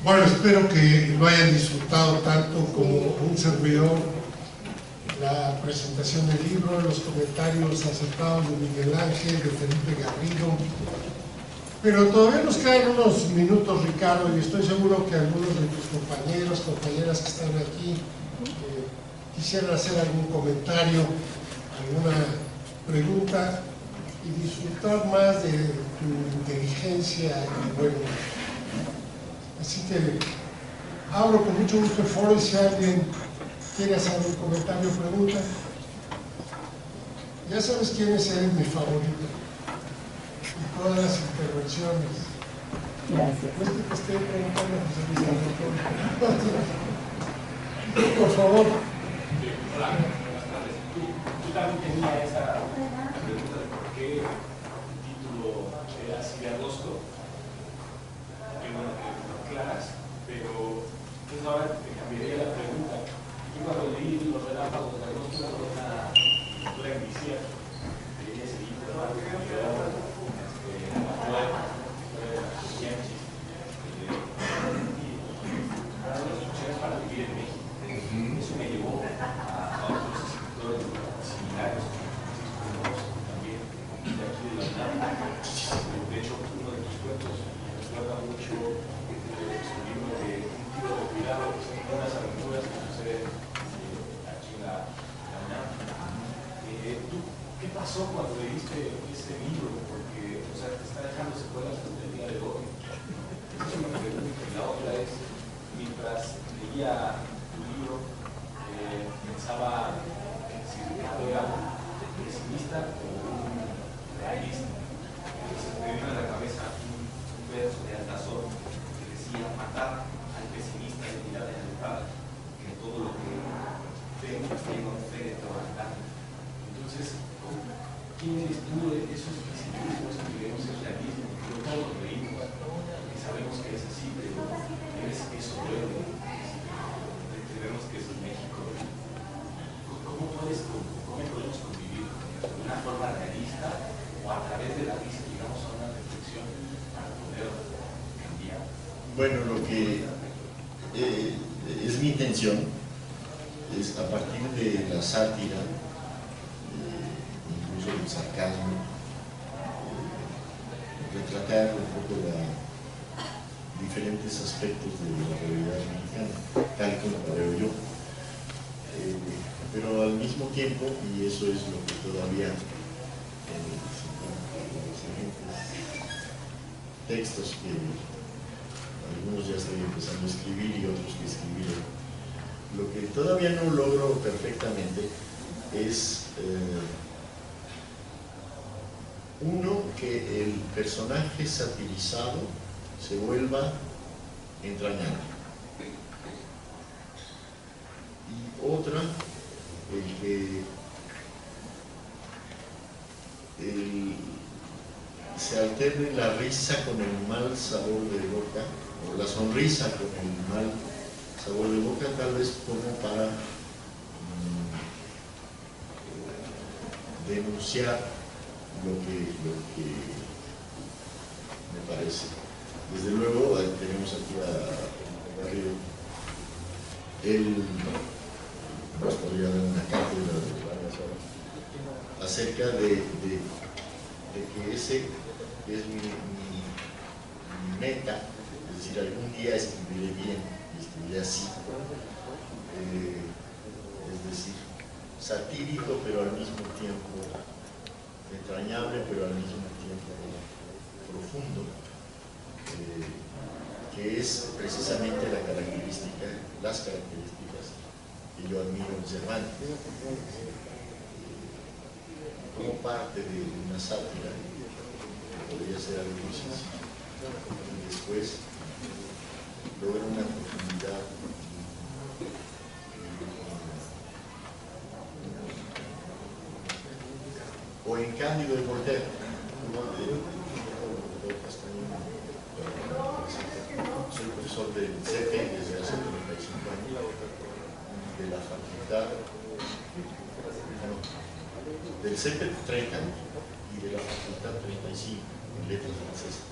Bueno, espero que lo hayan disfrutado tanto como un servidor, la presentación del libro, los comentarios acertados de Miguel Ángel, de Felipe Garrido. Pero todavía nos quedan unos minutos, Ricardo, y estoy seguro que algunos de tus compañeras que están aquí quisieran hacer algún comentario, alguna pregunta y disfrutar más de tu inteligencia y bueno. Así que abro con mucho gusto el foro y si alguien quiere hacer un comentario o pregunta. Ya sabes quién es él, mi favorito. Y todas las intervenciones. Gracias. No es que te esté preguntando, por favor. Hola, buenas tardes. Yo también tenía esa pregunta de por qué el título era así de agosto. Qué bueno que lo aclaras, pero entonces ahora te cambiaría la pregunta. Yo cuando leí los relámpagos de agosto, una lectura inicial, leí ese libro de Marco Figueroa, la poeta, de la Chianchi, y una de las opciones para vivir en México. Eso me llevó a otros escritores similares, como también de aquí de la UNAM. De hecho, uno de tus cuentos recuerda mucho su libro de Un tipo de cuidado, que son unas aventuras que suceden aquí en la UNAM. ¿Tú qué pasó cuando leíste ese libro? Porque, o sea, te está dejando secuelas hasta el día de hoy. Esa es una pregunta. Y la otra es, mientras leía tu libro, matar al pesimista de mirada adelantada, que todo lo que vemos tiene una fe de trabajar. Entonces, ¿quién eres tú? Esos pesimismos que vemos es realismo, pero todos lo reímos, y sabemos que es así, pero eso duele. Entendemos que es México. ¿Cómo podemos convivir? ¿De una forma realista o a través de la risa llegamos a una reflexión para poder cambiar? Bueno, lo que es mi intención es, a partir de la sátira, incluso del sarcasmo, retratar un poco diferentes aspectos de la realidad mexicana, tal como la veo yo. Pero al mismo tiempo, y eso es lo que todavía en los siguientes textos que algunos ya estoy empezando a escribir y otros que escribiré, lo que todavía no logro perfectamente es uno, que el personaje satirizado se vuelva entrañable, y otra, el que se alterne la risa con el mal sabor de boca, o la sonrisa con el mal sabor de boca, tal vez como para denunciar lo que me parece. Desde luego tenemos aquí a Barrio. Él nos podría dar una cátedra de varias horas acerca de que ese es mi meta, es decir, algún día escribiré bien, escribiré así, es decir, satírico pero al mismo tiempo entrañable, pero al mismo tiempo profundo, que es precisamente las características que yo admiro en Cervantes. Como parte de una sátira, que podría ser algo muy sencillo, y después logra una profundidad o en Cándido de Voltaire, soy profesor del CEPE desde hace 35 años, de la facultad, del CEPE 30 años y de la facultad 35 en letras francesas.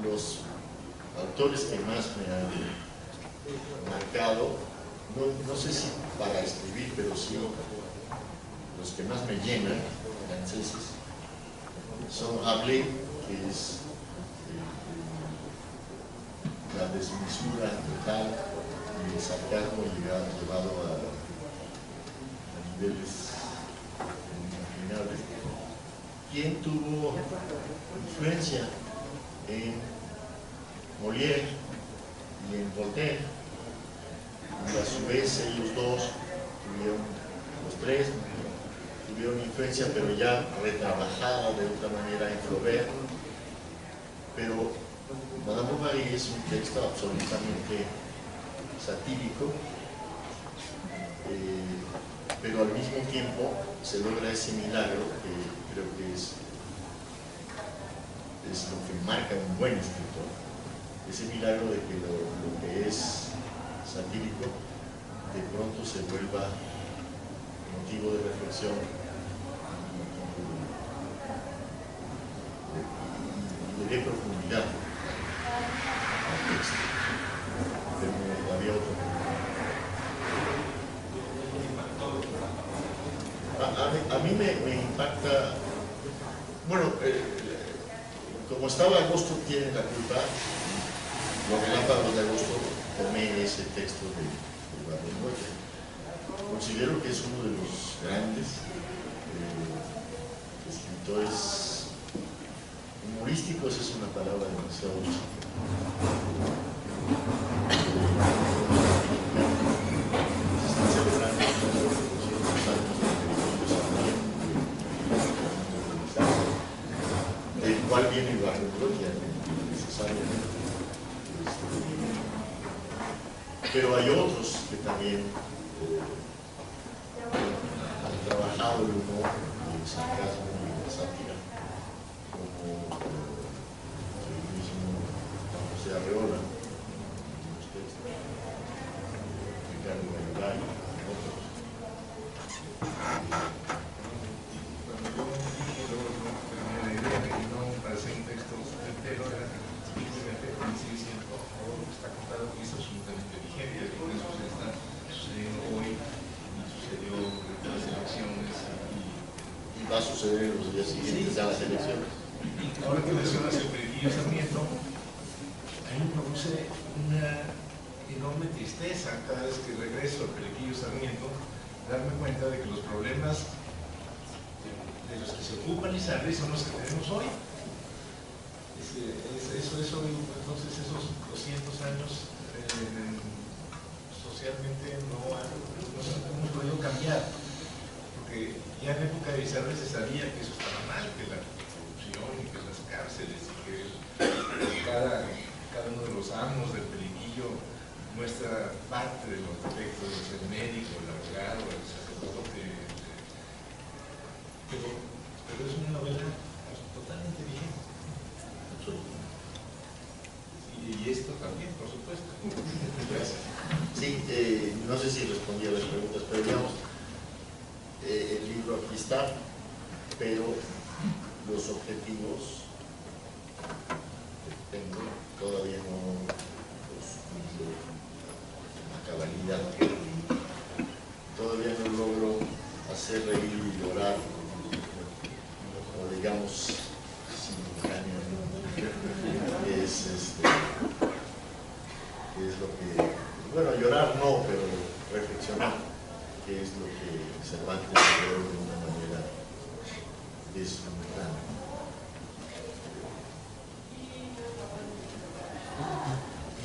Los autores que más me han marcado, no sé si para escribir, pero sí los que más me llenan, franceses, son Rabelais, que es la desmesura total y el sarcasmo llevado a niveles inimaginables. ¿Quién tuvo influencia en Molière y en Voltaire? Y a su vez ellos dos los tres tuvieron influencia, pero ya retrabajada de otra manera en Flaubert. Pero Madame Bovary es un texto absolutamente satírico, pero al mismo tiempo se logra ese milagro que creo que es lo que marca un buen escritor, ese milagro de que lo que es satírico de pronto se vuelva motivo de reflexión y le dé profundidad al texto. Pero había otro. A mí me impacta, bueno, como estaba Agosto tiene la culpa, los relámpagos de Agosto, tomé ese texto de Barrio Hueca. Considero que es uno de los grandes escritores humorísticos, es una palabra demasiado chica. Se están celebrando los 200 años del cual viene Barrio gloria necesariamente. Pero hay otros que también han trabajado el humor, el sarcasmo y la sátira, como el mismo José Arreola, Ricardo Galilay, otros. Cuando yo dije, no tenía la idea de que no parecía un texto entero, era simplemente sigue siendo todo lo que está contado y es absolutamente vigente. Por eso se está sucediendo hoy y sucedió en las elecciones Y va a suceder en los días siguientes a las elecciones. ahora que mencionas el Periquillo Sarmiento, a mí me produce una enorme tristeza cada vez que regreso al Periquillo Sarmiento, darme cuenta de que los problemas de los que se ocupa Lizardi son los que tenemos hoy. Entonces esos 200 años socialmente no hemos podido cambiar, porque ya en época de Lizardi se sabía que eso estaba mal, que la corrupción y que las cárceles y que cada uno de los amos del Periquillo muestra parte de los defectos, el médico, el abogado, el sacerdote, pero es una novela totalmente vigente. Y esto también, por supuesto. Gracias. Sí, no sé si respondí a las preguntas, pero digamos, el libro aquí está, pero los objetivos que tengo todavía no los cumplo a cabalidad. Todavía no logro hacer reír y llorar, o digamos, simultáneamente. Es lo que, bueno, llorar no, pero reflexionar, que es lo que Cervantes creó de una manera desfigurada.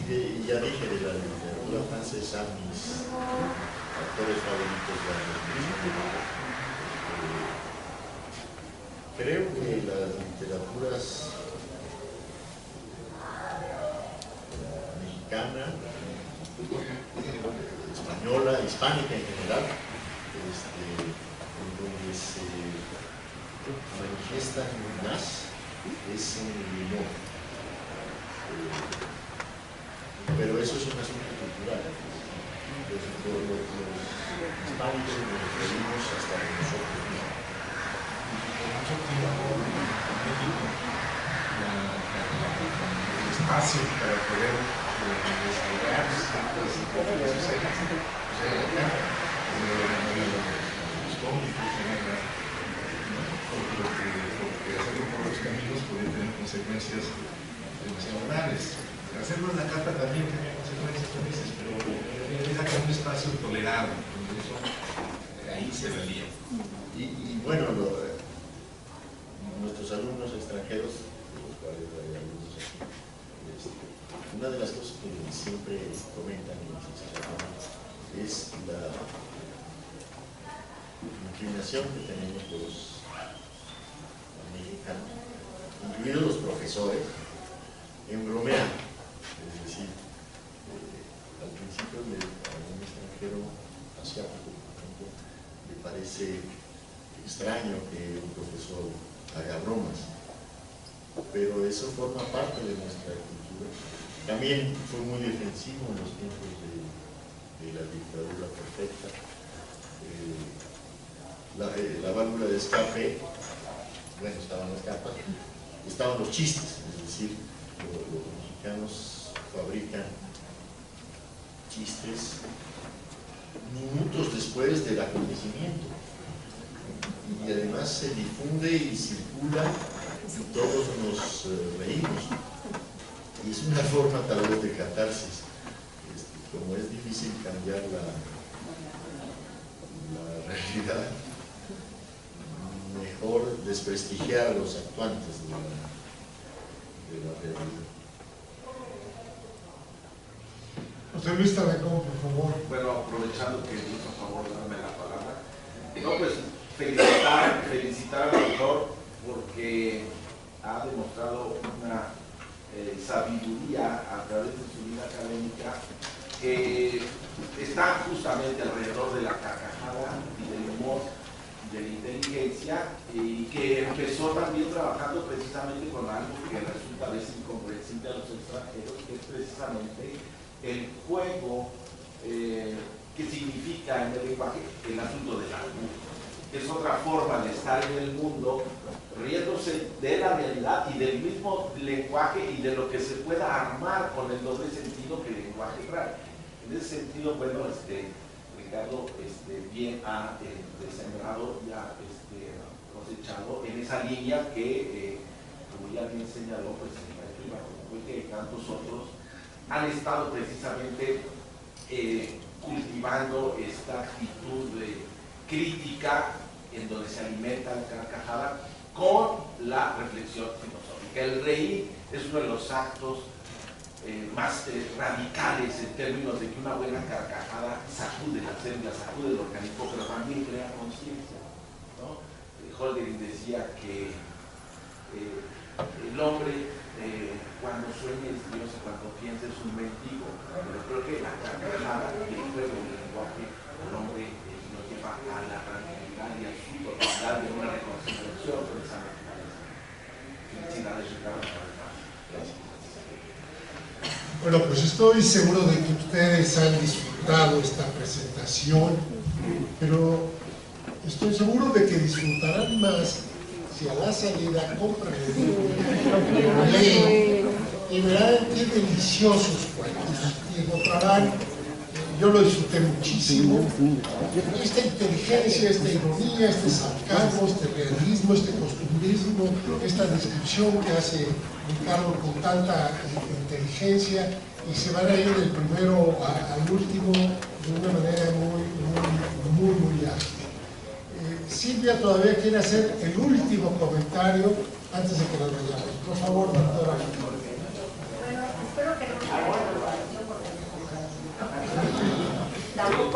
Y ya dije de la literatura francesa, mis autores favoritos de la literatura. Creo que las literaturas mexicana, española, hispánica en general, en donde se manifiestan más es en el humor. Pero eso es un asunto cultural. Los hispánicos nos referimos hasta nosotros mismos. Por mucho tiempo en México el espacio para poder descargar ciertas situaciones los cómicos porque hacerlo por los caminos puede tener consecuencias demasiado graves. Hacerlo en la carta también tiene consecuencias a veces, pero era como un espacio tolerable, eso ahí se valía. Y bueno, nuestros alumnos extranjeros, de los cuales hay algunos aquí, una de las cosas que siempre comentan es la inclinación que tenemos los mexicanos, incluidos los profesores, en bromear. Es decir, al principio a un extranjero asiático, por ejemplo, le parece extraño que un profesor haga bromas, pero eso forma parte de nuestra cultura. También fue muy defensivo en los tiempos de la dictadura perfecta. La válvula de escape, bueno, estaban las capas, estaban los chistes, es decir, los mexicanos fabrican chistes minutos después del acontecimiento. Y además se difunde y circula y todos nos reímos. Y es una forma tal vez de catarsis. Como es difícil cambiar la realidad, mejor desprestigiar a los actuantes de la realidad. José Luis Tarracón, por favor. Bueno, aprovechando que hizo favor de darme la palabra, no, pues felicitar al autor porque ha demostrado una sabiduría a través de su vida académica que está justamente alrededor de la carcajada y del humor, de la inteligencia, y que empezó también trabajando precisamente con algo que resulta a veces incomprensible a los extranjeros, que es precisamente el juego que significa en el lenguaje el asunto del albur. Es otra forma de estar en el mundo riéndose de la realidad y del mismo lenguaje y de lo que se pueda armar con el doble sentido que el lenguaje trae. En ese sentido, bueno, Ricardo bien ha sembrado, ya cosechado en esa línea que, como ya bien señaló, pues el maestro Iván y tantos otros han estado precisamente cultivando esta actitud crítica en donde se alimenta la carcajada con la reflexión filosófica. El reír es uno de los actos más radicales en términos de que una buena carcajada sacude las células, sacude el organismo, pero también crea conciencia, ¿no? Holderlin decía que el hombre cuando sueña es Dios, cuando piensa es un mendigo, pero creo que la carcajada y el juego del lenguaje el hombre nos lleva a la tranquilidad y a su totalidad de una reconsideración de esa naturaleza. Felicidades, Ricardo. Gracias. Bueno, pues estoy seguro de que ustedes han disfrutado esta presentación, pero estoy seguro de que disfrutarán más si a la salida compran el libro, leen y verán qué deliciosos cuentos, y encontrarán, yo lo disfruté muchísimo, esta inteligencia, esta ironía, este sarcasmo, este realismo, este costumbrismo, esta descripción que hace Ricardo con tanta inteligencia, y se van a ir del primero al último de una manera muy ágil. Silvia todavía quiere hacer el último comentario antes de que nos vayamos. Por favor, doctora. Bueno, espero que no.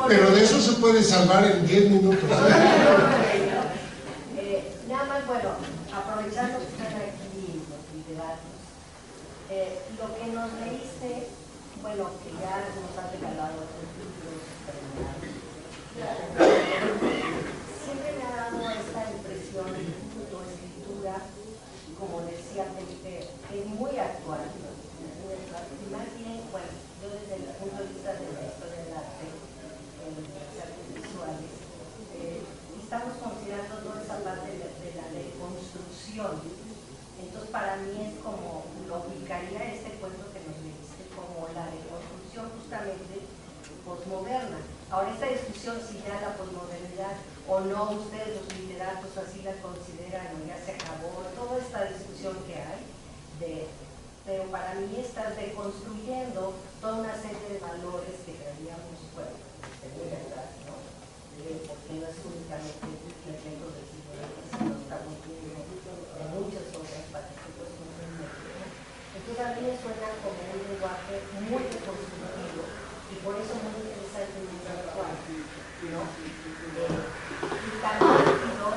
Pero de eso se puede salvar en 10 minutos. Nada más, bueno, aprovechando que están aquí los literatos, lo que nos leíste, bueno, que ya nos ha regalado estos libros terminados. Siempre me ha dado esta impresión de tu escritura, como decía Felipe, que es muy actual. Y más bien, bueno, yo desde el punto de vista de la historia del arte, las artes visuales, estamos considerando toda esa parte de la deconstrucción. Entonces, para mí es como, lo ubicaría este cuento que nos leíste como la deconstrucción justamente posmoderna. Ahora, esta discusión si ya la posmodernidad o no, ustedes los literatos así la consideran o ya se acabó, toda esta discusión que hay, pero para mí estás deconstruyendo toda una serie de valores que creíamos, bueno, de verdad, ¿no? Porque no es únicamente el ejemplo del siglo XX, sino estamos viendo de muchas otras partes que pues comprender. Entonces a mí me suena como un lenguaje muy deconstruido y por eso muy interesante y muy actual, ¿no? Y tan rápido,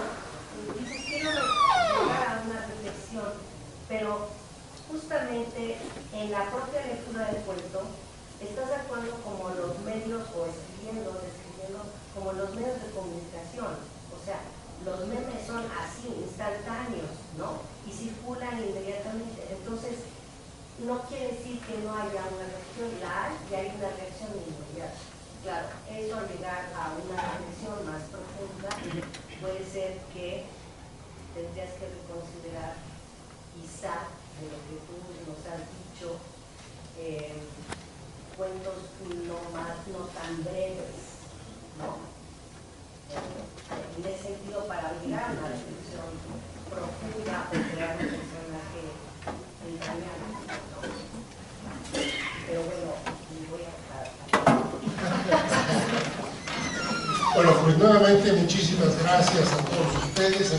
dices, quiero llegar a una reflexión, pero justamente en la propia lectura del cuento estás actuando como los medios, o describiendo como los medios de comunicación. O sea, los memes son así, instantáneos, ¿no? Y circulan inmediatamente. Entonces, no quiere decir que no haya una reacción, la hay y hay una reacción inmediata. Claro, eso al llegar a una reflexión más profunda puede ser que tendrías que reconsiderar quizá de lo que tú nos has dicho, cuentos no tan breves, ¿no? En ese sentido, para llegar a una reflexión profunda o crear un personaje entrañable, ¿no? Pero bueno, voy a Bueno, pues nuevamente muchísimas gracias a todos ustedes.